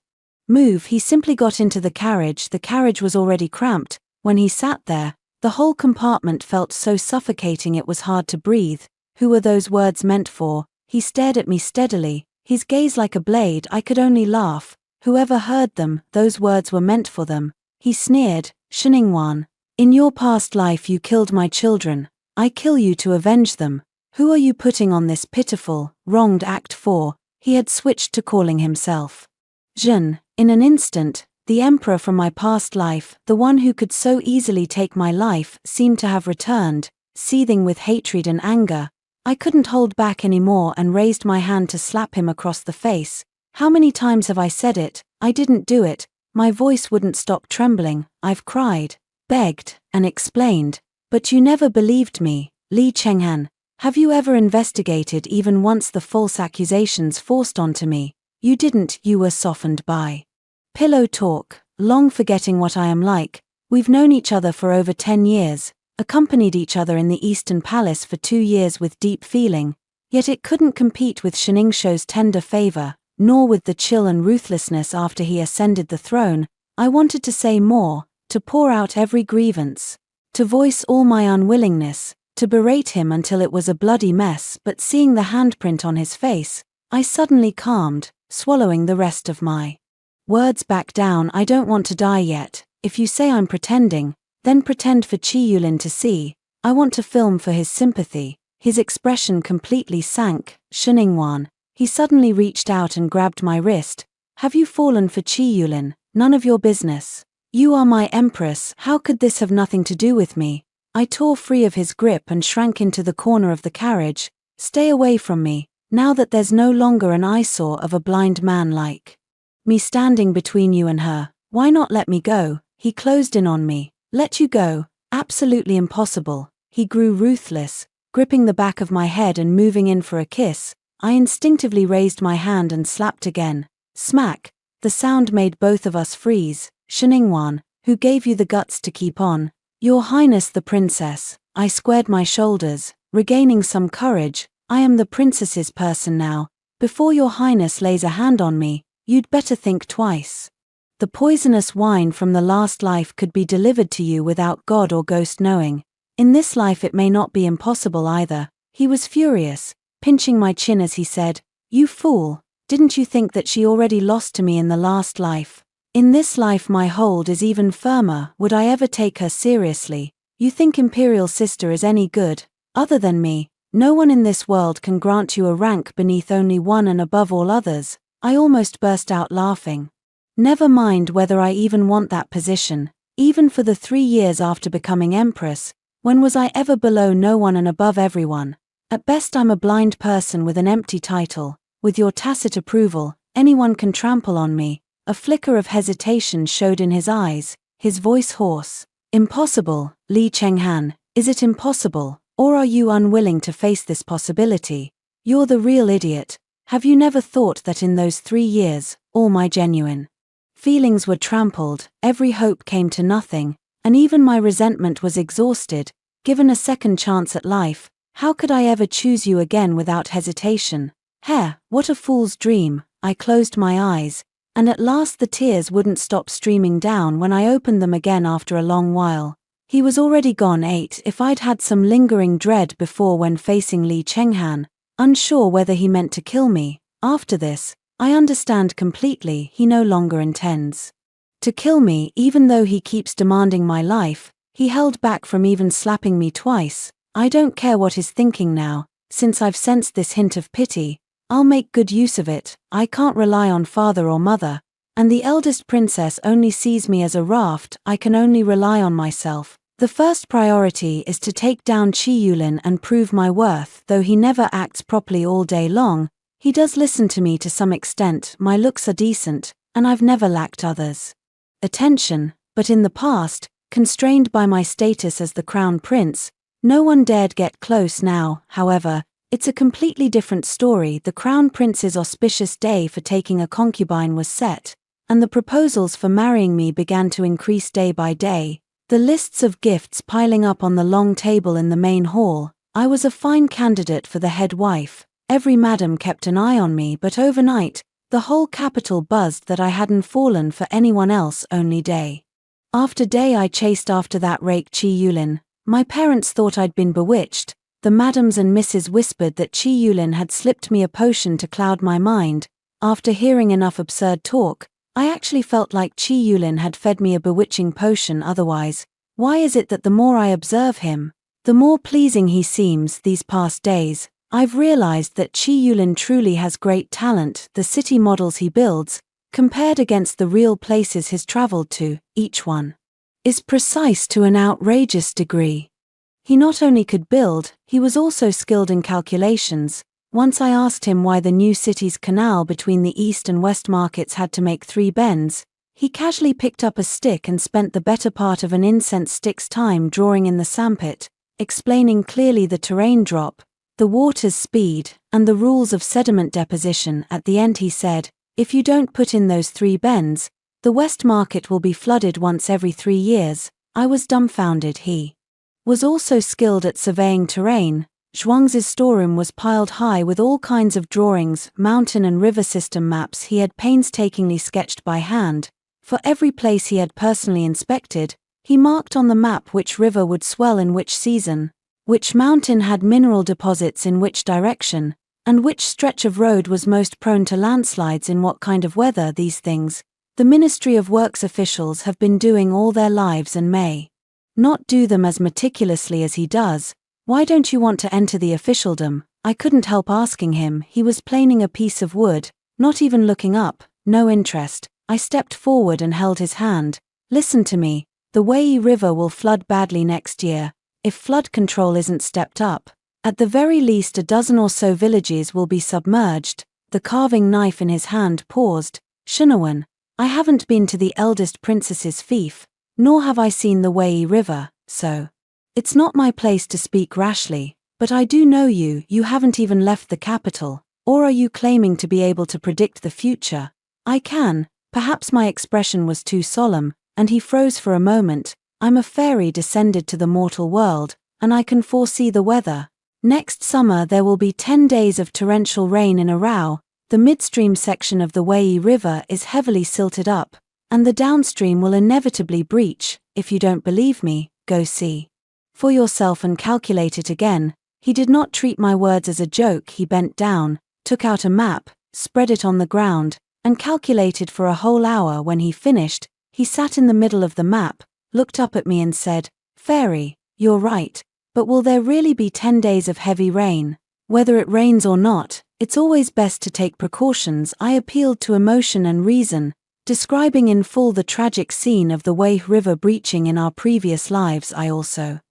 S1: move. He simply got into the carriage. The carriage was already cramped. When he sat there, the whole compartment felt so suffocating it was hard to breathe. Who were those words meant for? He stared at me steadily, his gaze like a blade. I could only laugh. Whoever heard them, those words were meant for them. He sneered, "Sheningwan, in your past life you killed my children. I kill you to avenge them. Who are you putting on this pitiful, wronged act for?" He had switched to calling himself Zhen. In an instant, the emperor from my past life, the one who could so easily take my life, seemed to have returned, seething with hatred and anger. I couldn't hold back anymore and raised my hand to slap him across the face. How many times have I said it? I didn't do it. My voice wouldn't stop trembling. I've cried, begged, and explained. But you never believed me. Lee Chenghan, have you ever investigated even once the false accusations forced onto me? You didn't. You were softened by pillow talk, long forgetting what I am like. We've known each other for over 10 years, accompanied each other in the Eastern Palace for 2 years with deep feeling, yet it couldn't compete with Sheningshou's tender favor, nor with the chill and ruthlessness after he ascended the throne. I wanted to say more, to pour out every grievance, to voice all my unwillingness, to berate him until it was a bloody mess, but seeing the handprint on his face, I suddenly calmed, swallowing the rest of my words back down. I don't want to die yet. If you say I'm pretending, then pretend for Qi Yulin to see. I want to film for his sympathy. His expression completely sank. "Sheningwan." He suddenly reached out and grabbed my wrist. "Have you fallen for Qi Yulin? None of your business. You are my empress. How could this have nothing to do with me?" I tore free of his grip and shrank into the corner of the carriage. "Stay away from me, now that there's no longer an eyesore of a blind man like me standing between you and her. Why not let me go?" He closed in on me. "Let you go? Absolutely impossible." He grew ruthless, gripping the back of my head and moving in for a kiss. I instinctively raised my hand and slapped again. Smack! The sound made both of us freeze. "Sheningwan, who gave you the guts to keep on?" "Your Highness the Princess." I squared my shoulders, regaining some courage. "I am the princess's person now. Before your Highness lays a hand on me, you'd better think twice. The poisonous wine from the last life could be delivered to you without God or ghost knowing. In this life it may not be impossible either." He was furious, pinching my chin as he said, "You fool, didn't you think that she already lost to me in the last life? In this life my hold is even firmer. Would I ever take her seriously? You think Imperial Sister is any good? Other than me, no one in this world can grant you a rank beneath only one and above all others." I almost burst out laughing. Never mind whether I even want that position. Even for the 3 years after becoming Empress, when was I ever below no one and above everyone? At best I'm a blind person with an empty title. With your tacit approval, anyone can trample on me. A flicker of hesitation showed in his eyes, his voice hoarse. "Impossible, Lee Chenghan, is it impossible, or are you unwilling to face this possibility? You're the real idiot. Have you never thought that in those 3 years, all my genuine feelings were trampled, every hope came to nothing, and even my resentment was exhausted? Given a second chance at life, how could I ever choose you again without hesitation? What a fool's dream." I closed my eyes, and at last the tears wouldn't stop streaming down when I opened them again after a long while. He was already gone. If I'd had some lingering dread before when facing Lee Chenghan, unsure whether he meant to kill me, after this, I understand completely. He no longer intends to kill me. Even though he keeps demanding my life, he held back from even slapping me twice. I don't care what he's thinking now. Since I've sensed this hint of pity, I'll make good use of it. I can't rely on father or mother, and the eldest princess only sees me as a raft. I can only rely on myself. The first priority is to take down Qi Yulin and prove my worth. Though he never acts properly all day long, he does listen to me to some extent. My looks are decent, and I've never lacked others' attention, but in the past, constrained by my status as the crown prince, No one dared get close now, however. It's a completely different story. The crown prince's auspicious day for taking a concubine was set, and the proposals for marrying me began to increase day by day, the lists of gifts piling up on the long table in the main hall. I was a fine candidate for the head wife. Every madam kept an eye on me, but overnight, the whole capital buzzed that I hadn't fallen for anyone else. Only day after day I chased after that rake Chi Yulin. My parents thought I'd been bewitched. The madams and misses whispered that Chi Yulin had slipped me a potion to cloud my mind. After hearing enough absurd talk, I actually felt like Chi Yulin had fed me a bewitching potion. Otherwise, why is it that the more I observe him, the more pleasing he seems? These past days, I've realized that Chi Yulin truly has great talent. The city models he builds, compared against the real places he's traveled to, each one is precise to an outrageous degree. He not only could build, he was also skilled in calculations. Once I asked him why the new city's canal between the east and west markets had to make 3 bends. He casually picked up a stick and spent the better part of an incense stick's time drawing in the sandpit, explaining clearly the terrain drop, the water's speed, and the rules of sediment deposition. At the end he said, "If you don't put in those 3 bends, the west market will be flooded once every 3 years." I was dumbfounded. He was also skilled at surveying terrain. Zhuangzi's storeroom was piled high with all kinds of drawings, mountain and river system maps he had painstakingly sketched by hand. For every place he had personally inspected, he marked on the map which river would swell in which season, which mountain had mineral deposits in which direction, and which stretch of road was most prone to landslides in what kind of weather. These things the Ministry of Works officials have been doing all their lives and may not do them as meticulously as he does. "Why don't you want to enter the officialdom?" I couldn't help asking him. He was planing a piece of wood, not even looking up, no interest. I stepped forward and held his hand. "Listen to me, the Wei River will flood badly next year, if flood control isn't stepped up. At the very least a dozen or so villages will be submerged." The carving knife in his hand paused. "Shunawan, I haven't been to the eldest princess's fief, nor have I seen the Wei River, so it's not my place to speak rashly, but I do know you haven't even left the capital. Or are you claiming to be able to predict the future?" "I can." Perhaps my expression was too solemn, and he froze for a moment. "I'm a fairy descended to the mortal world, and I can foresee the weather. Next summer there will be 10 days of torrential rain in a row. The midstream section of the Wei River is heavily silted up, and the downstream will inevitably breach. If you don't believe me, go see for yourself and calculate it again." He did not treat my words as a joke. He bent down, took out a map, spread it on the ground, and calculated for a whole hour. When he finished, he sat in the middle of the map, looked up at me and said, "Fairy, you're right, but will there really be 10 days of heavy rain? Whether it rains or not, it's always best to take precautions." I appealed to emotion and reason, describing in full the tragic scene of the Wei River breaching in our previous lives. I also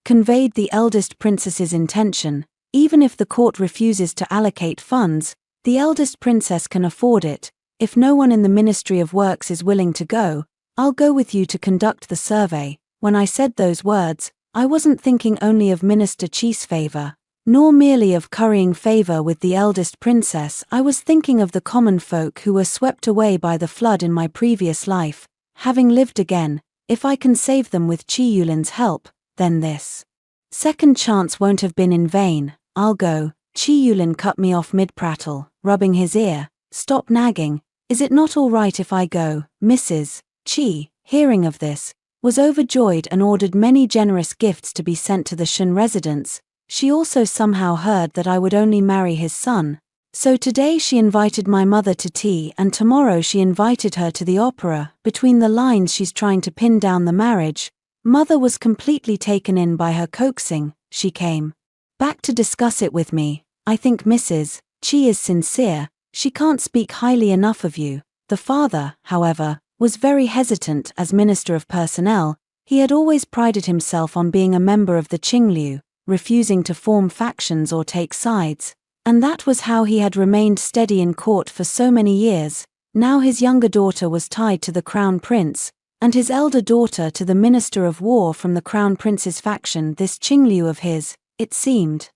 S1: conveyed the eldest princess's intention. Even if the court refuses to allocate funds, the eldest princess can afford it. "If no one in the Ministry of Works is willing to go, I'll go with you to conduct the survey." When I said those words, I wasn't thinking only of Minister Chi's favor, nor merely of currying favor with the eldest princess. I was thinking of the common folk who were swept away by the flood in my previous life, having lived again. If I can save them with Chi Yulin's help, then this second chance won't have been in vain. "I'll go." Chi Yulin cut me off mid-prattle, rubbing his ear. "Stop nagging. Is it not all right if I go?" Mrs. Chi, hearing of this, was overjoyed and ordered many generous gifts to be sent to the Shun residence. She also somehow heard that I would only marry his son. So today she invited my mother to tea, and tomorrow she invited her to the opera. Between the lines she's trying to pin down the marriage. Mother was completely taken in by her coaxing. She came back to discuss it with me. "I think Mrs. Chi is sincere. She can't speak highly enough of you." The father, however, was very hesitant. As Minister of Personnel, he had always prided himself on being a member of the Qingliu, refusing to form factions or take sides. And that was how he had remained steady in court for so many years. Now his younger daughter was tied to the crown prince, and his elder daughter to the Minister of War from the Crown Prince's faction. This Qingliu of his, it seemed,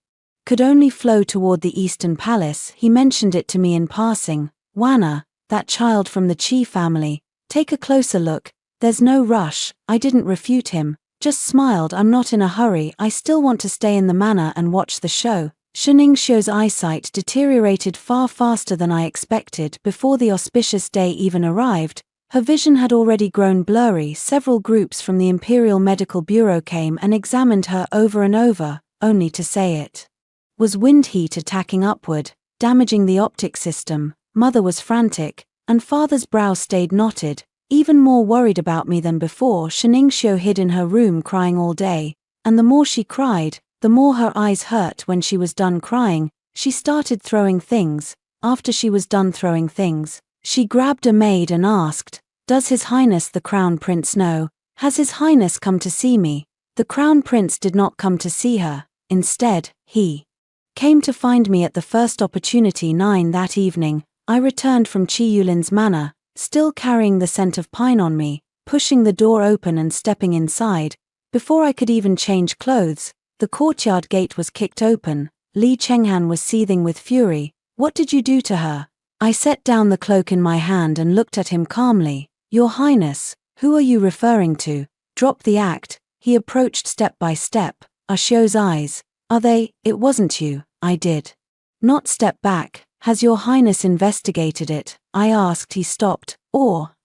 S1: could only flow toward the Eastern Palace. He mentioned it to me in passing. Wanna, that child from the Qi family, take a closer look. There's no rush. I didn't refute him, just smiled. I'm not in a hurry. I still want to stay in the manor and watch the show. Ningxiu's eyesight deteriorated far faster than I expected. Before the auspicious day even arrived, her vision had already grown blurry. Several groups from the Imperial Medical Bureau came and examined her over and over, only to say it was wind heat attacking upward, damaging the optic system. Mother was frantic, and father's brow stayed knotted, even more worried about me than before. Ningxiu hid in her room crying all day, and the more she cried, the more her eyes hurt. When she was done crying, she started throwing things. After she was done throwing things, she grabbed a maid and asked, "Does His Highness the Crown Prince know? Has His Highness come to see me?" The Crown Prince did not come to see her. Instead, he came to find me at the first opportunity. 9 That evening, I returned from Qi Yulin's manor, still carrying the scent of pine on me, pushing the door open and stepping inside. Before I could even change clothes, the courtyard gate was kicked open. Li Chenghan was seething with fury. "What did you do to her?" I set down the cloak in my hand and looked at him calmly. "Your Highness, who are you referring to?" "Drop the act." He approached step by step. Ashio's eyes. "Are they? It wasn't you." I did not step back. "Has Your Highness investigated it?" I asked. He stopped.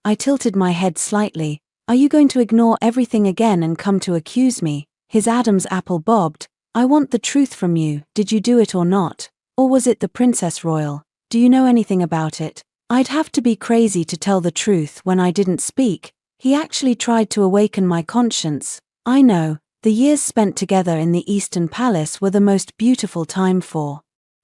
S1: I tilted my head slightly. "Are you going to ignore everything again and come to accuse me?" His Adam's apple bobbed. "I want the truth from you. Did you do it or not? Or was it the Princess Royal? Do you know anything about it?" I'd have to be crazy to tell the truth when I didn't speak. He actually tried to awaken my conscience. "I know. The years spent together in the Eastern Palace were the most beautiful time for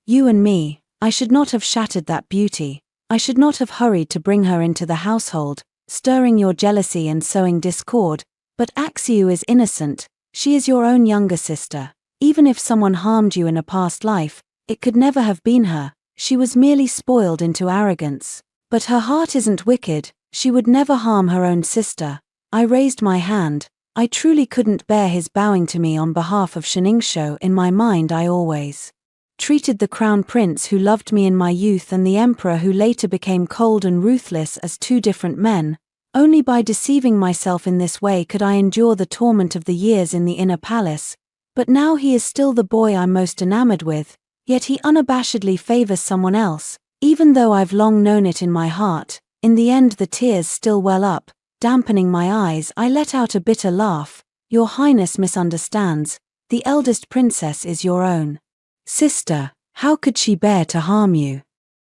S1: you and me. I should not have shattered that beauty. I should not have hurried to bring her into the household, stirring your jealousy and sowing discord. But Axiu is innocent. She is your own younger sister. Even if someone harmed you in a past life, it could never have been her. She was merely spoiled into arrogance. But her heart isn't wicked. She would never harm her own sister." I raised my hand. I truly couldn't bear his bowing to me on behalf of Ningxiu. In my mind I always treated the Crown Prince who loved me in my youth and the Emperor who later became cold and ruthless as two different men. Only by deceiving myself in this way could I endure the torment of the years in the inner palace. But now he is still the boy I'm most enamored with, yet he unabashedly favors someone else, even though I've long known it in my heart. In the end the tears still well up, dampening my eyes. I let out a bitter laugh. "Your Highness misunderstands. The eldest princess is your own sister. How could she bear to harm you?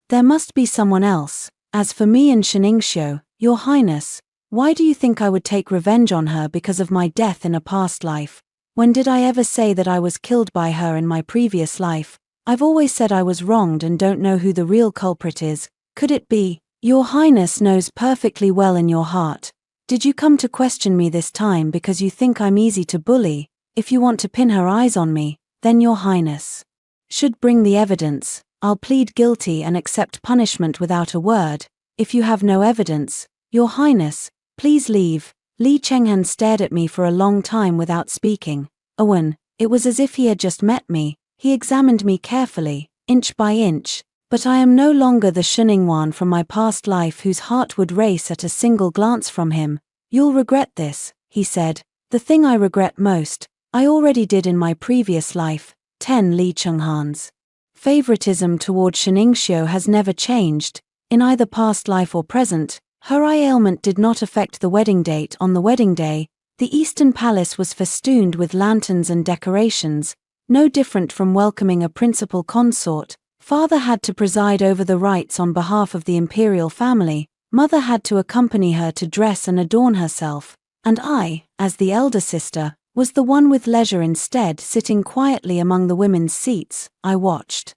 S1: There must be someone else. As for me and Ningxiu, Your Highness, why do you think I would take revenge on her because of my death in a past life? When did I ever say that I was killed by her in my previous life? I've always said I was wronged and don't know who the real culprit is. Could it be? Your Highness knows perfectly well in your heart. Did you come to question me this time because you think I'm easy to bully? If you want to pin her eyes on me, then Your Highness should bring the evidence. I'll plead guilty and accept punishment without a word. If you have no evidence, Your Highness, please leave." Li Chenghan stared at me for a long time without speaking. It was as if he had just met me. He examined me carefully, inch by inch. "But I am no longer the Sheningwan from my past life whose heart would race at a single glance from him. You'll regret this," he said. "The thing I regret most, I already did in my previous life." 10 Li Chenghan's favoritism toward Ningxiu has never changed. In either past life or present, her eye ailment did not affect the wedding date. On the wedding day, the Eastern Palace was festooned with lanterns and decorations, no different from welcoming a principal consort. Father had to preside over the rites on behalf of the imperial family. Mother had to accompany her to dress and adorn herself. And I, as the elder sister, was the one with leisure instead, sitting quietly among the women's seats. I watched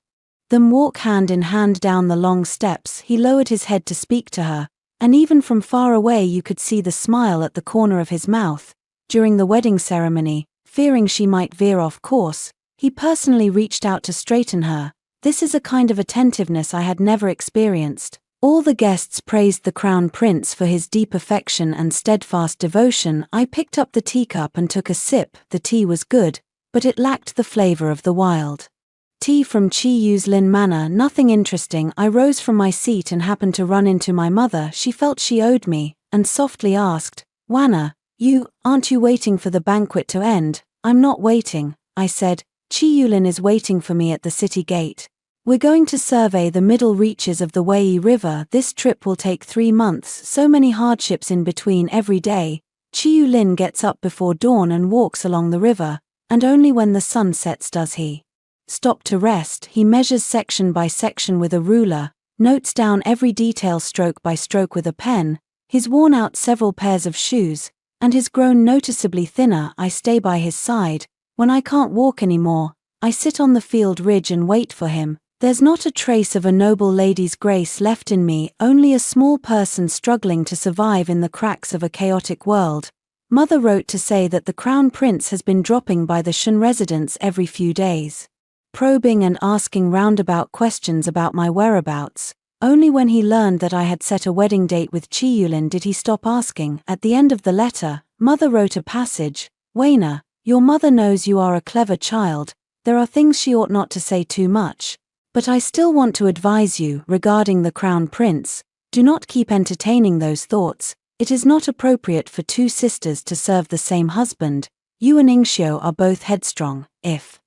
S1: them walk hand in hand down the long steps. He lowered his head to speak to her, and even from far away you could see the smile at the corner of his mouth. During the wedding ceremony, fearing she might veer off course, he personally reached out to straighten her. This is a kind of attentiveness I had never experienced. All the guests praised the crown prince for his deep affection and steadfast devotion. I picked up the teacup and took a sip. The tea was good, but it lacked the flavor of the wild tea from Chiyulin Manor. Nothing interesting. I rose from my seat and happened to run into my mother. She felt she owed me, and softly asked, "Wana, aren't you waiting for the banquet to end?" "I'm not waiting," I said. "Chiyulin is waiting for me at the city gate. We're going to survey the middle reaches of the Wei River. This trip will take 3 months, so many hardships in between every day. Chiyulin gets up before dawn and walks along the river, and only when the sun sets does he stop to rest. He measures section by section with a ruler, notes down every detail stroke by stroke with a pen. He's worn out several pairs of shoes, and has grown noticeably thinner. I stay by his side. When I can't walk anymore, I sit on the field ridge and wait for him. There's not a trace of a noble lady's grace left in me, only a small person struggling to survive in the cracks of a chaotic world. Mother wrote to say that the crown prince has been dropping by the Shun residence every few days, probing and asking roundabout questions about my whereabouts. Only when he learned that I had set a wedding date with Chiyulin did he stop asking. At the end of the letter, Mother wrote a passage. "Waina, your mother knows you are a clever child. There are things she ought not to say too much. But I still want to advise you regarding the crown prince. Do not keep entertaining those thoughts. It is not appropriate for 2 sisters to serve the same husband. You and Ingxiu are both headstrong. If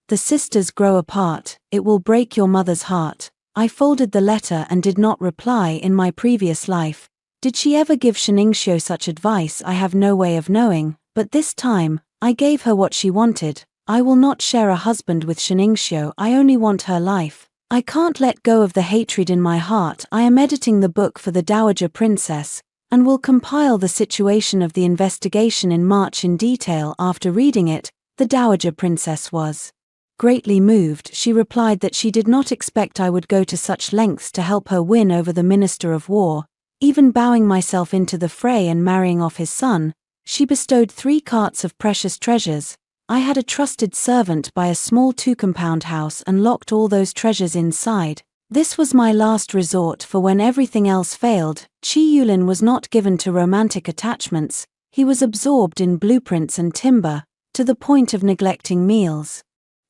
S1: the sisters grow apart, it will break your mother's heart." I folded the letter and did not reply. In my previous life, did she ever give Ingxiu such advice? I have no way of knowing, but this time, I gave her what she wanted. I will not share a husband with Ingxiu. I only want her life. I can't let go of the hatred in my heart. I am editing the book for the Dowager Princess, and will compile the situation of the investigation in March in detail. After reading it, the Dowager Princess was greatly moved. She replied that she did not expect I would go to such lengths to help her win over the Minister of War, even bowing myself into the fray and marrying off his son. She bestowed 3 carts of precious treasures. I had a trusted servant buy a small 2-compound house and locked all those treasures inside. This was my last resort, for when everything else failed, Chiyulin was not given to romantic attachments. He was absorbed in blueprints and timber, to the point of neglecting meals.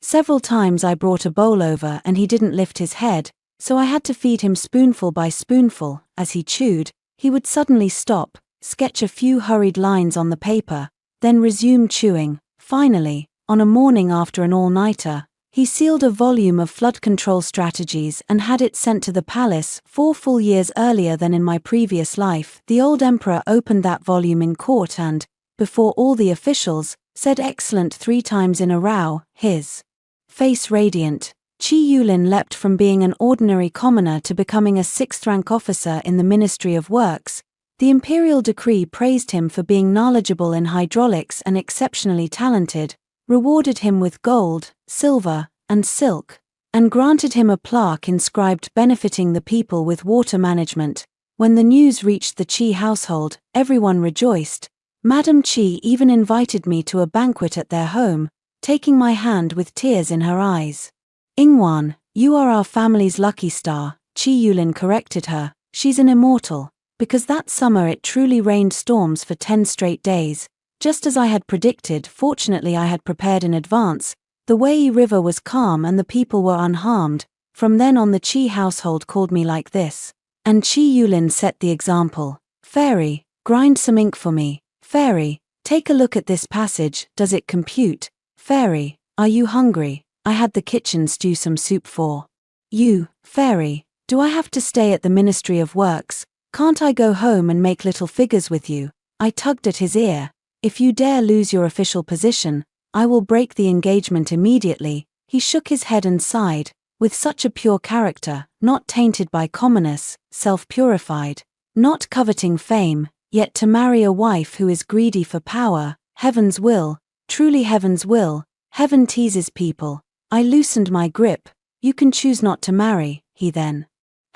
S1: Several times I brought a bowl over and he didn't lift his head, so I had to feed him spoonful by spoonful. As he chewed, he would suddenly stop, sketch a few hurried lines on the paper, then resume chewing. Finally, on a morning after an all-nighter, he sealed a volume of flood control strategies and had it sent to the palace. 4 full years earlier than in my previous life, the old emperor opened that volume in court and, before all the officials, said "excellent" 3 times in a row, his face radiant. Chiyulin leapt from being an ordinary commoner to becoming a 6th-rank officer in the Ministry of Works. The imperial decree praised him for being knowledgeable in hydraulics and exceptionally talented, rewarded him with gold, silver, and silk, and granted him a plaque inscribed "benefiting the people with water management." When the news reached the Qi household, everyone rejoiced. Madame Qi even invited me to a banquet at their home, taking my hand with tears in her eyes. "Ingwan, you are our family's lucky star," Chiyulin corrected her. "She's an immortal." Because that summer it truly rained storms for 10 straight days. Just as I had predicted, fortunately I had prepared in advance. The Wei River was calm and the people were unharmed. From then on the Qi household called me like this. And Chiyulin set the example. "Fairy, grind some ink for me. Fairy, take a look at this passage, does it compute? Fairy, are you hungry? I had the kitchen stew some soup for you. Fairy, do I have to stay at the Ministry of Works? Can't I go home and make little figures with you?" I tugged at his ear. "If you dare lose your official position, I will break the engagement immediately." He shook his head and sighed. With such a pure character, not tainted by commonness, self-purified, not coveting fame, yet to marry a wife who is greedy for power, heaven's will, truly heaven's will. Heaven teases people. I loosened my grip. "You can choose not to marry," he then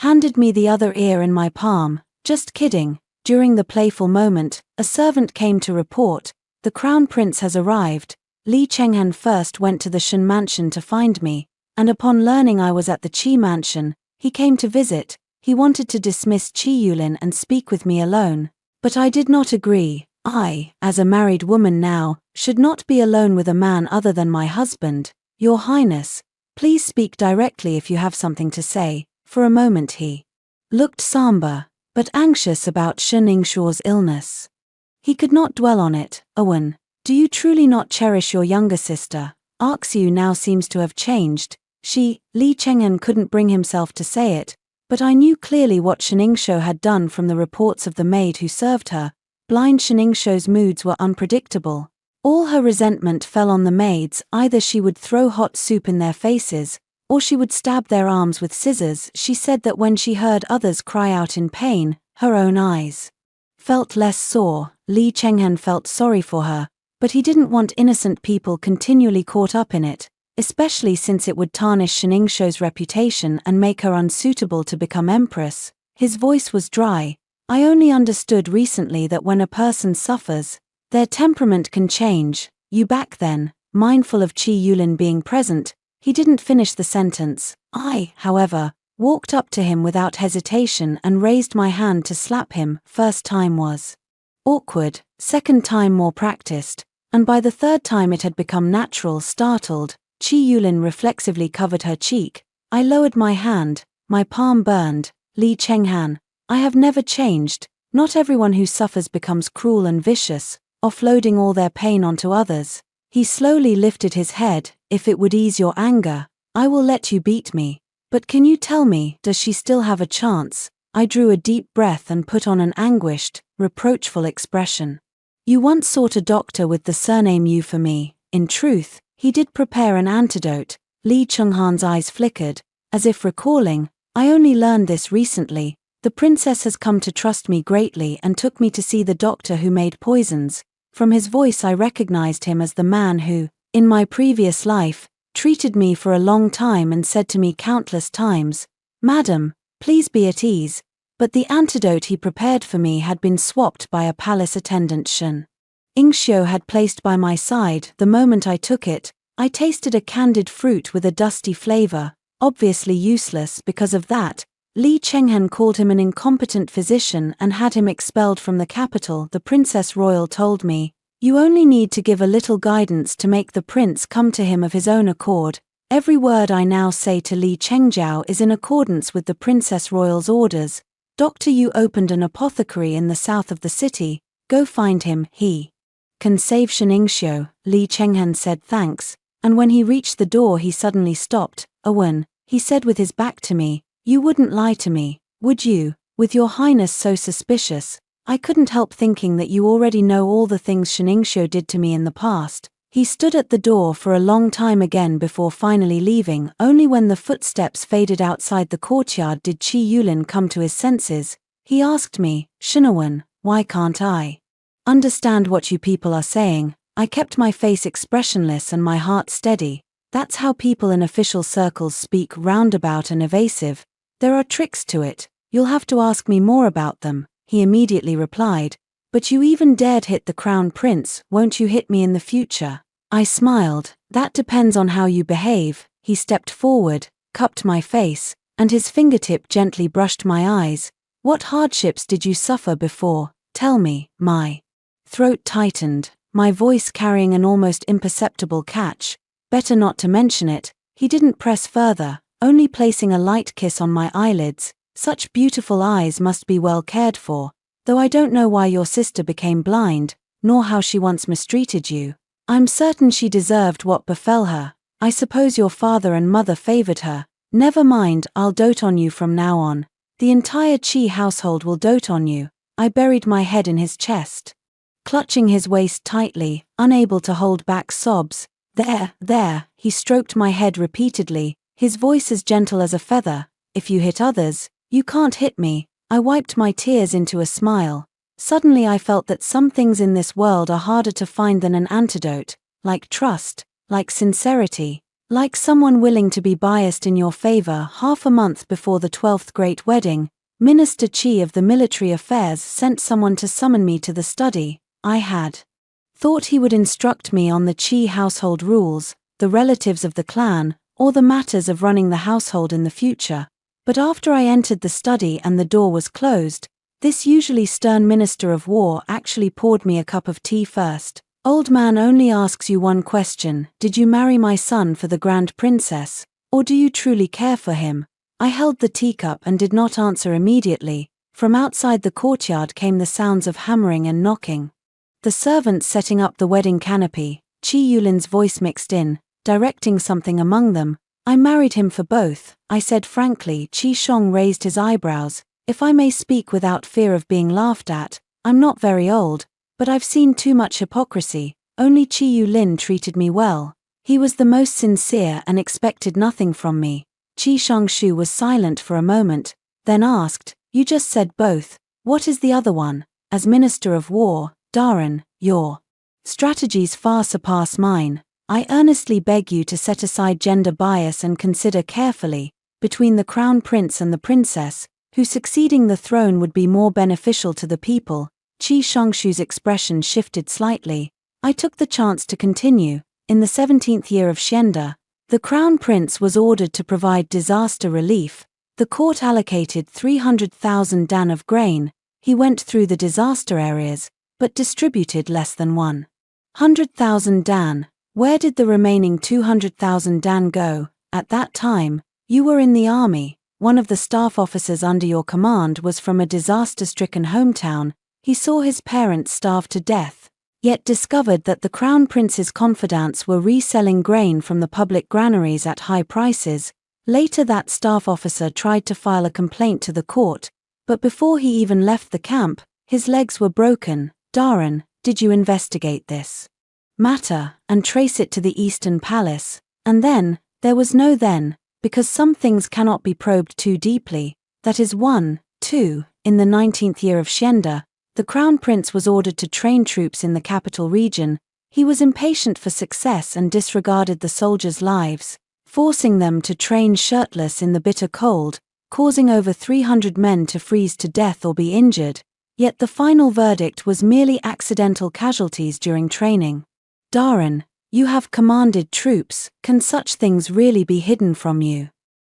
S1: handed me the other ear in my palm. "Just kidding." During the playful moment, a servant came to report, "The crown prince has arrived." Li Chenghan first went to the Shen mansion to find me, and upon learning I was at the Qi mansion, he came to visit. He wanted to dismiss Chi Yulin and speak with me alone. But I did not agree. I, as a married woman now, should not be alone with a man other than my husband. Your Highness, please speak directly if you have something to say. For a moment he looked somber, but anxious about Shen Ningxiao's illness. He could not dwell on it. Owen, do you truly not cherish your younger sister? Arxiu now seems to have changed. Li Chenghen couldn't bring himself to say it, but I knew clearly what Shen Ningxiao had done from the reports of the maid who served her. Blind Shen Ningxiao's moods were unpredictable. All her resentment fell on the maids. Either she would throw hot soup in their faces, or she would stab their arms with scissors. She said that when she heard others cry out in pain, her own eyes felt less sore. Li Chenghen felt sorry for her, but he didn't want innocent people continually caught up in it, especially since it would tarnish Shen Ningxiao's reputation and make her unsuitable to become empress. His voice was dry. I only understood recently that when a person suffers, their temperament can change. You back then, mindful of Chi Yulin being present, he didn't finish the sentence. I, however, walked up to him without hesitation and raised my hand to slap him. First time was awkward, second time more practiced, and by the third time it had become natural. Startled, Chi Yulin reflexively covered her cheek. I lowered my hand, my palm burned. Li Chenghan, I have never changed. Not everyone who suffers becomes cruel and vicious, offloading all their pain onto others. He slowly lifted his head. If it would ease your anger, I will let you beat me. But can you tell me, does she still have a chance? I drew a deep breath and put on an anguished, reproachful expression. You once sought a doctor with the surname Yu for me. In truth, he did prepare an antidote. Li Chenghan's eyes flickered, as if recalling, I only learned this recently. The princess has come to trust me greatly and took me to see the doctor who made poisons. From his voice I recognized him as the man who, in my previous life, treated me for a long time and said to me countless times, Madam, please be at ease. But the antidote he prepared for me had been swapped by a palace attendant Shen Ningxiao had placed by my side. The moment I took it, I tasted a candied fruit with a dusty flavor, obviously useless. Because of that, Li Chenghen called him an incompetent physician and had him expelled from the capital. The Princess Royal told me, you only need to give a little guidance to make the prince come to him of his own accord. Every word I now say to Li Chengjiao is in accordance with the Princess Royal's orders. Dr. Yu opened an apothecary in the south of the city. Go find him. He can save Shen Ningxiao. Li Chenghen said thanks, and when he reached the door he suddenly stopped. Owen, he said with his back to me, you wouldn't lie to me, would you? With your highness so suspicious, I couldn't help thinking that you already know all the things Shen Ningxiao did to me in the past. He stood at the door for a long time again before finally leaving. Only when the footsteps faded outside the courtyard did Chi Yulin come to his senses. He asked me, Shinawan, why can't I understand what you people are saying? I kept my face expressionless and my heart steady. That's how people in official circles speak, roundabout and evasive. There are tricks to it. You'll have to ask me more about them. He immediately replied, but you even dared hit the crown prince, won't you hit me in the future? I smiled. That depends on how you behave. He stepped forward, cupped my face, and his fingertip gently brushed my eyes. What hardships did you suffer before? Tell me. My throat tightened, my voice carrying an almost imperceptible catch. Better not to mention it. He didn't press further, only placing a light kiss on my eyelids. Such beautiful eyes must be well cared for, though I don't know why your sister became blind, nor how she once mistreated you. I'm certain she deserved what befell her. I suppose your father and mother favored her. Never mind, I'll dote on you from now on. The entire Qi household will dote on you. I buried my head in his chest, clutching his waist tightly, unable to hold back sobs. There, he stroked my head repeatedly, his voice as gentle as a feather. If you hit others, you can't hit me. I wiped my tears into a smile. Suddenly I felt that some things in this world are harder to find than an antidote, like trust, like sincerity, like someone willing to be biased in your favor. Half a month before the 12th great wedding, Minister Qi of the Military Affairs sent someone to summon me to the study. I had thought he would instruct me on the Qi household rules, the relatives of the clan, or the matters of running the household in the future. But after I entered the study and the door was closed, this usually stern minister of war actually poured me a cup of tea first. Old man only asks you one question: did you marry my son for the grand princess, or do you truly care for him? I held the teacup and did not answer immediately. From outside the courtyard came the sounds of hammering and knocking. The servants setting up the wedding canopy. Chi Yulin's voice mixed in, directing something among them. I married him for both, I said frankly. Chi Shong raised his eyebrows. If I may speak without fear of being laughed at, I'm not very old, but I've seen too much hypocrisy. Only Chi Yulin treated me well. He was the most sincere and expected nothing from me. Chi Shongshu was silent for a moment, then asked, you just said both, what is the other one? As Minister of War, Darren, your strategies far surpass mine. I earnestly beg you to set aside gender bias and consider carefully, between the crown prince and the princess, who succeeding the throne would be more beneficial to the people. Chi Shongshu's expression shifted slightly. I took the chance to continue. In the 17th year of Xianda, the crown prince was ordered to provide disaster relief. The court allocated 300,000 dan of grain. He went through the disaster areas, but distributed less than 100,000 dan. Where did the remaining 200,000 dan go? At that time, you were in the army. One of the staff officers under your command was from a disaster-stricken hometown. He saw his parents starve to death, yet discovered that the crown prince's confidants were reselling grain from the public granaries at high prices. Later that staff officer tried to file a complaint to the court, but before he even left the camp, his legs were broken. Darren, did you investigate this matter and trace it to the Eastern Palace? And then, there was no then, because some things cannot be probed too deeply. That is 1, 2, in the 19th year of Xianda, the crown prince was ordered to train troops in the capital region. He was impatient for success and disregarded the soldiers' lives, forcing them to train shirtless in the bitter cold, causing over 300 men to freeze to death or be injured. Yet the final verdict was merely accidental casualties during training. Darren, you have commanded troops. Can such things really be hidden from you?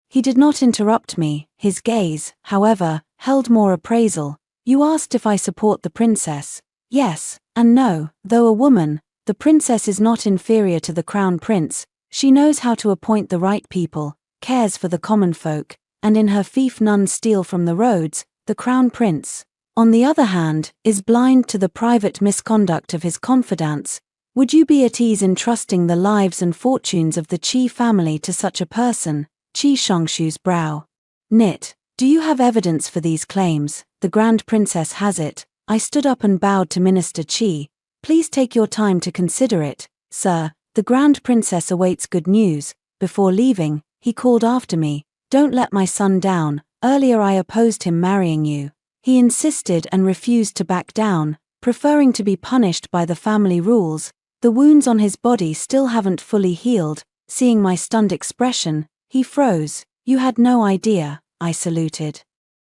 S1: He did not interrupt me. His gaze, however, held more appraisal. You asked if I support the princess. Yes, and no. Though a woman, the princess is not inferior to the crown prince. She knows how to appoint the right people, cares for the common folk, and in her fief none steal from the roads. The crown prince, on the other hand, is blind to the private misconduct of his confidants. Would you be at ease in trusting the lives and fortunes of the Qi family to such a person? Qi Shongshu's brow knit. Do you have evidence for these claims? The Grand Princess has it. I stood up and bowed to Minister Qi. Please take your time to consider it, sir. The Grand Princess awaits good news. Before leaving, he called after me, don't let my son down. Earlier I opposed him marrying you. He insisted and refused to back down, preferring to be punished by the family rules. The wounds on his body still haven't fully healed. Seeing my stunned expression, he froze. You had no idea. I saluted.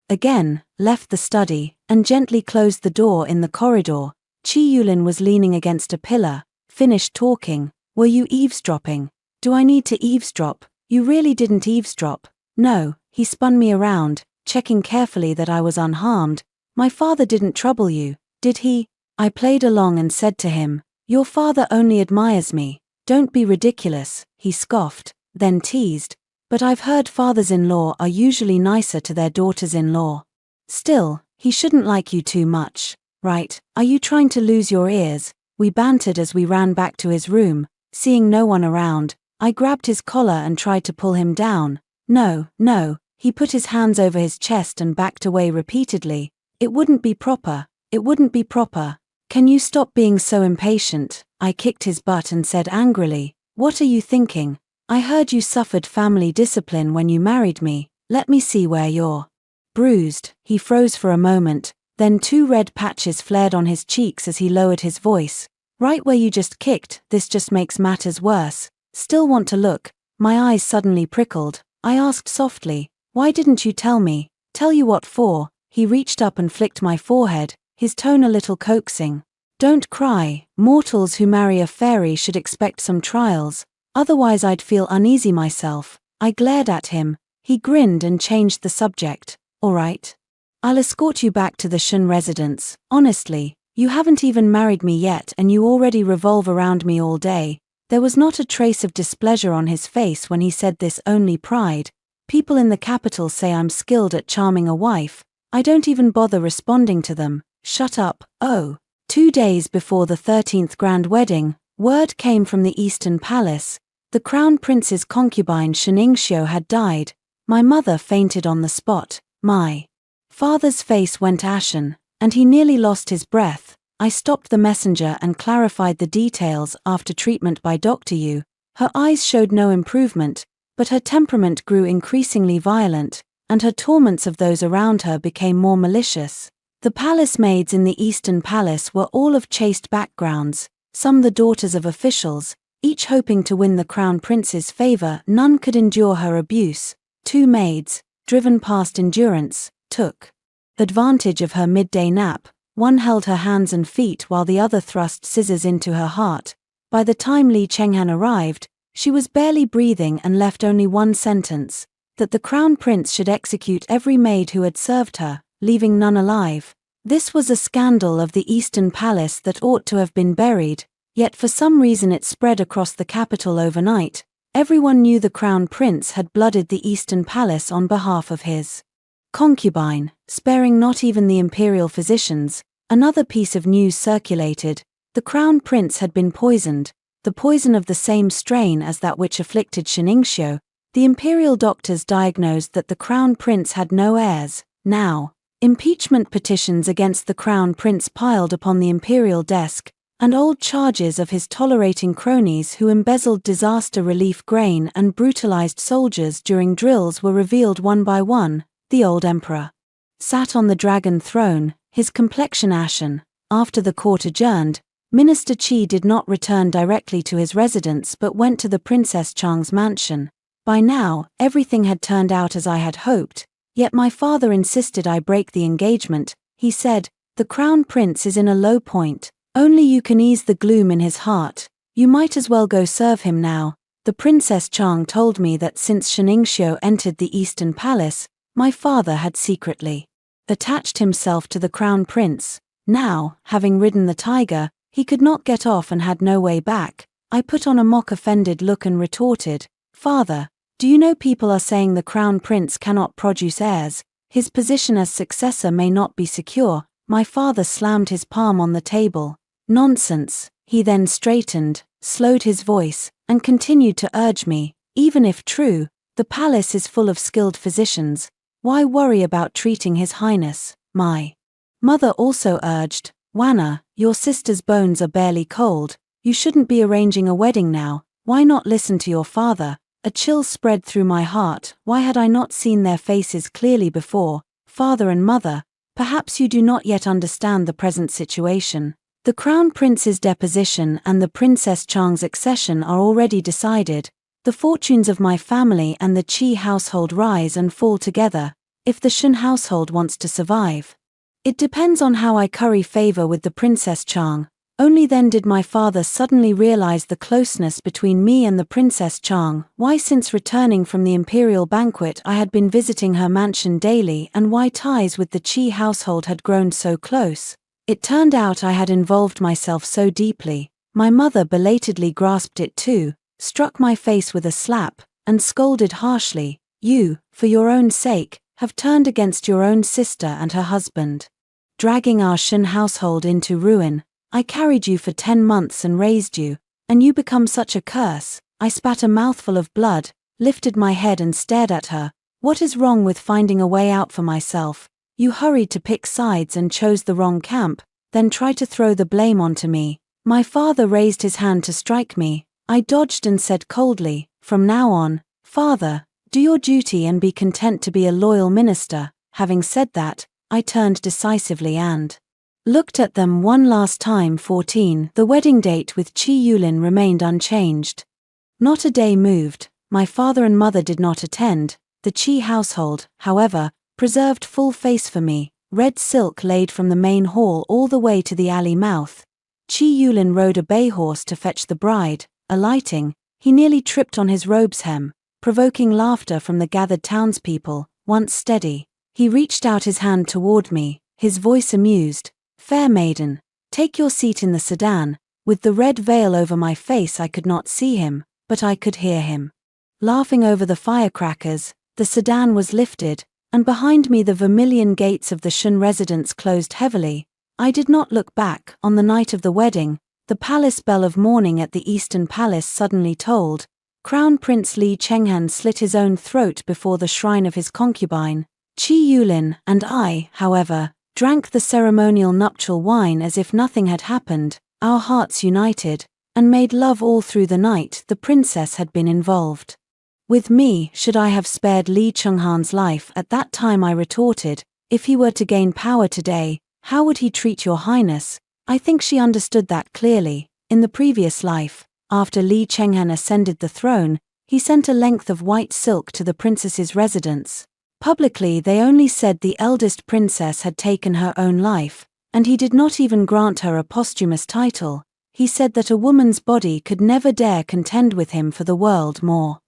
S1: Again, left the study, and gently closed the door in the corridor. Chi Yulin was leaning against a pillar, finished talking. Were you eavesdropping? Do I need to eavesdrop? You really didn't eavesdrop. No, he spun me around, checking carefully that I was unharmed. My father didn't trouble you, did he? I played along and said to him, your father only admires me. Don't be ridiculous, he scoffed, then teased. But I've heard fathers-in-law are usually nicer to their daughters-in-law. Still, he shouldn't like you too much, right? Are you trying to lose your ears? We bantered as we ran back to his room. Seeing no one around, I grabbed his collar and tried to pull him down. No, no, he put his hands over his chest and backed away repeatedly. It wouldn't be proper, it wouldn't be proper. Can you stop being so impatient? I kicked his butt and said angrily, what are you thinking? I heard you suffered family discipline when you married me. Let me see where you're bruised. He froze for a moment, then 2 red patches flared on his cheeks as he lowered his voice. Right where you just kicked. This just makes matters worse. Still want to look? My eyes suddenly prickled. I asked softly, why didn't you tell me? Tell you what for? He reached up and flicked my forehead, his tone a little coaxing. Don't cry. Mortals who marry a fairy should expect some trials. Otherwise I'd feel uneasy myself. I glared at him. He grinned and changed the subject. All right. I'll escort you back to the Shun residence. Honestly, you haven't even married me yet and you already revolve around me all day. There was not a trace of displeasure on his face when he said this, only pride. People in the capital say I'm skilled at charming a wife. I don't even bother responding to them. Shut up. Oh. 2 days before the 13th grand wedding, word came from the Eastern Palace. The Crown Prince's concubine Sheningxiu had died. My mother fainted on the spot. My father's face went ashen, and he nearly lost his breath. I stopped the messenger and clarified the details after treatment by Dr. Yu. Her eyes showed no improvement, but her temperament grew increasingly violent, and her torments of those around her became more malicious. The palace maids in the Eastern Palace were all of chaste backgrounds, some the daughters of officials, each hoping to win the Crown Prince's favor. None could endure her abuse. 2 maids, driven past endurance, took advantage of her midday nap. One held her hands and feet while the other thrust scissors into her heart. By the time Li Chenghan arrived, she was barely breathing and left only one sentence: that the Crown Prince should execute every maid who had served her, leaving none alive. This was a scandal of the Eastern Palace that ought to have been buried, yet for some reason it spread across the capital overnight. Everyone knew the Crown Prince had blooded the Eastern Palace on behalf of his concubine, sparing not even the imperial physicians. Another piece of news circulated: the Crown Prince had been poisoned, the poison of the same strain as that which afflicted Sheningxiu. The imperial doctors diagnosed that the Crown Prince had no heirs. Now, impeachment petitions against the Crown Prince piled upon the imperial desk, and old charges of his tolerating cronies who embezzled disaster relief grain and brutalized soldiers during drills were revealed one by one. The old emperor sat on the dragon throne, his complexion ashen. After the court adjourned, Minister Qi did not return directly to his residence but went to the Princess Chang's mansion. By now, everything had turned out as I had hoped, yet my father insisted I break the engagement. He said, "The Crown Prince is in a low point. Only you can ease the gloom in his heart. You might as well go serve him now." The Princess Chang told me that since Sheningxiu entered the Eastern Palace, my father had secretly attached himself to the Crown Prince. Now, having ridden the tiger, he could not get off and had no way back. I put on a mock-offended look and retorted, "Father, do you know people are saying the Crown Prince cannot produce heirs? His position as successor may not be secure." My father slammed his palm on the table. "Nonsense." He then straightened, slowed his voice, and continued to urge me, "Even if true, the palace is full of skilled physicians. Why worry about treating His Highness?" My mother also urged, "Wanna, your sister's bones are barely cold. You shouldn't be arranging a wedding now. Why not listen to your father?" A chill spread through my heart. Why had I not seen their faces clearly before? Father and mother, perhaps you do not yet understand the present situation. The Crown Prince's deposition and the Princess Chang's accession are already decided. The fortunes of my family and the Qi household rise and fall together, if the Shun household wants to survive. It depends on how I curry favor with the Princess Chang. Only then did my father suddenly realize the closeness between me and the Princess Chang, why since returning from the imperial banquet I had been visiting her mansion daily, and why ties with the Qi household had grown so close. It turned out I had involved myself so deeply. My mother belatedly grasped it too, struck my face with a slap, and scolded harshly, "You, for your own sake, have turned against your own sister and her husband, dragging our Shun household into ruin. I carried you for 10 months and raised you, and you become such a curse." I spat a mouthful of blood, lifted my head and stared at her. "What is wrong with finding a way out for myself? You hurried to pick sides and chose the wrong camp, then try to throw the blame onto me." My father raised his hand to strike me. I dodged and said coldly, "From now on, Father, do your duty and be content to be a loyal minister." Having said that, I turned decisively and looked at them one last time. 14. The wedding date with Qi Yulin remained unchanged. Not a day moved. My father and mother did not attend. The Qi household, however, preserved full face for me, red silk laid from the main hall all the way to the alley mouth. Qi Yulin rode a bay horse to fetch the bride. Alighting, he nearly tripped on his robe's hem. provoking laughter from the gathered townspeople. Once steady, he reached out his hand toward me, his voice amused. "Fair maiden, take your seat in the sedan." With the red veil over my face I could not see him, but I could hear him. Laughing over the firecrackers, the sedan was lifted, and behind me the vermilion gates of the Shun residence closed heavily. I did not look back. On the night of the wedding, the palace bell of mourning at the Eastern Palace suddenly tolled. Crown Prince Li Chenghan slit his own throat before the shrine of his concubine, Qi Yulin, and I, however, drank the ceremonial nuptial wine as if nothing had happened, our hearts united, and made love all through the night. The princess had been involved. With me, should I have spared Li Chenghan's life at that time? I retorted. If he were to gain power today, how would he treat your highness? I think she understood that clearly. In the previous life, after Li Chenghan ascended the throne, he sent a length of white silk to the princess's residence. Publicly they only said the eldest princess had taken her own life, and he did not even grant her a posthumous title. He said that a woman's body could never dare contend with him for the world. More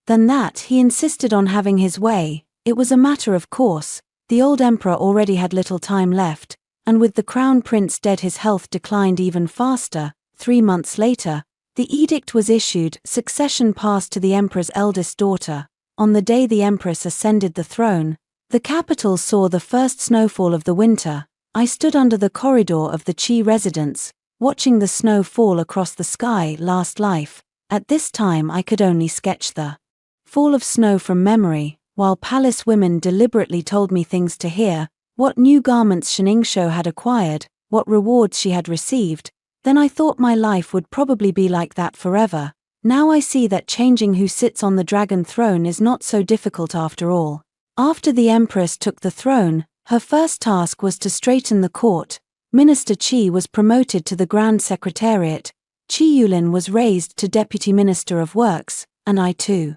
S1: than that, he insisted on having his way. It was a matter of course. The old emperor already had little time left, and with the crown prince dead his health declined even faster. 3 months later, the edict was issued. Succession passed to the emperor's eldest daughter. On the day the empress ascended the throne, the capital saw the first snowfall of the winter. I stood under the corridor of the Qi residence, watching the snow fall across the sky. Last life. At this time I could only sketch the fall of snow from memory, while palace women deliberately told me things to hear, what new garments Shiningsho had acquired, what rewards she had received. Then I thought my life would probably be like that forever. Now I see that changing who sits on the dragon throne is not so difficult after all. After the empress took the throne, her first task was to straighten the court. Minister Qi was promoted to the Grand Secretariat. Qi Yulin was raised to Deputy Minister of Works, and I too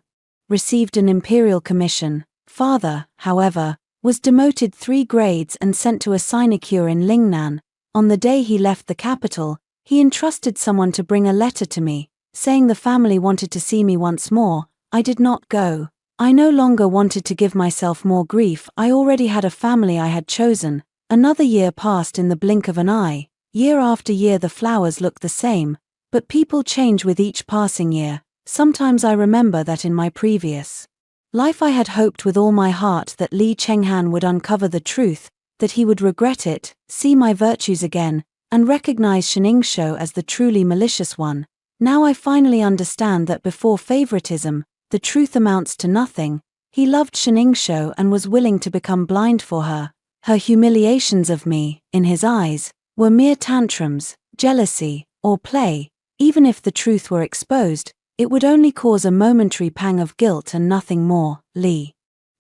S1: received an imperial commission. Father, however, was demoted 3 grades and sent to a sinecure in Lingnan. On the day he left the capital, he entrusted someone to bring a letter to me, saying the family wanted to see me once more. I did not go. I no longer wanted to give myself more grief. I already had a family I had chosen. Another year passed in the blink of an eye. Year after year the flowers look the same, but people change with each passing year. Sometimes I remember that in my previous life I had hoped with all my heart that Li Chenghan would uncover the truth, that he would regret it, see my virtues again, and recognize Shiningsho as the truly malicious one. Now I finally understand that before favoritism, the truth amounts to nothing. He loved Shiningsho and was willing to become blind for her. Her humiliations of me, in his eyes, were mere tantrums, jealousy, or play. Even if the truth were exposed, it would only cause a momentary pang of guilt and nothing more. Li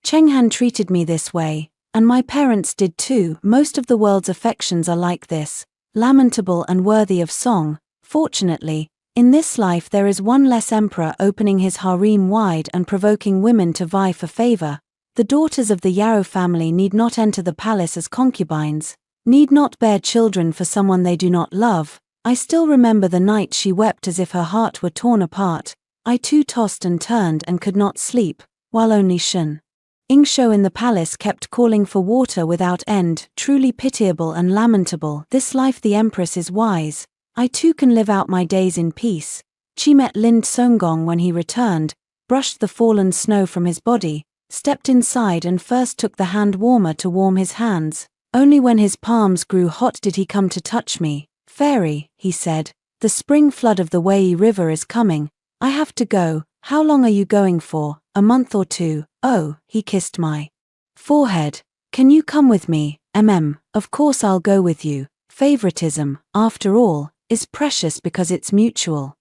S1: Chenghan treated me this way, and my parents did too. Most of the world's affections are like this, lamentable and worthy of song. Fortunately, in this life there is one less emperor opening his harem wide and provoking women to vie for favor. The daughters of the Yarrow family need not enter the palace as concubines, need not bear children for someone they do not love. I still remember the night she wept as if her heart were torn apart. I too tossed and turned and could not sleep, while only Shiningsho in the palace kept calling for water without end. Truly pitiable and lamentable. This life the empress is wise. I too can live out my days in peace. Qi met Lin Songgong when he returned, brushed the fallen snow from his body, stepped inside and first took the hand warmer to warm his hands. Only when his palms grew hot did he come to touch me. Fairy, he said, the spring flood of the Wei River is coming. I have to go. How long are you going for? A month or 2. Oh, he kissed my forehead. Can you come with me? Of course I'll go with you. Favoritism, after all, is precious because it's mutual.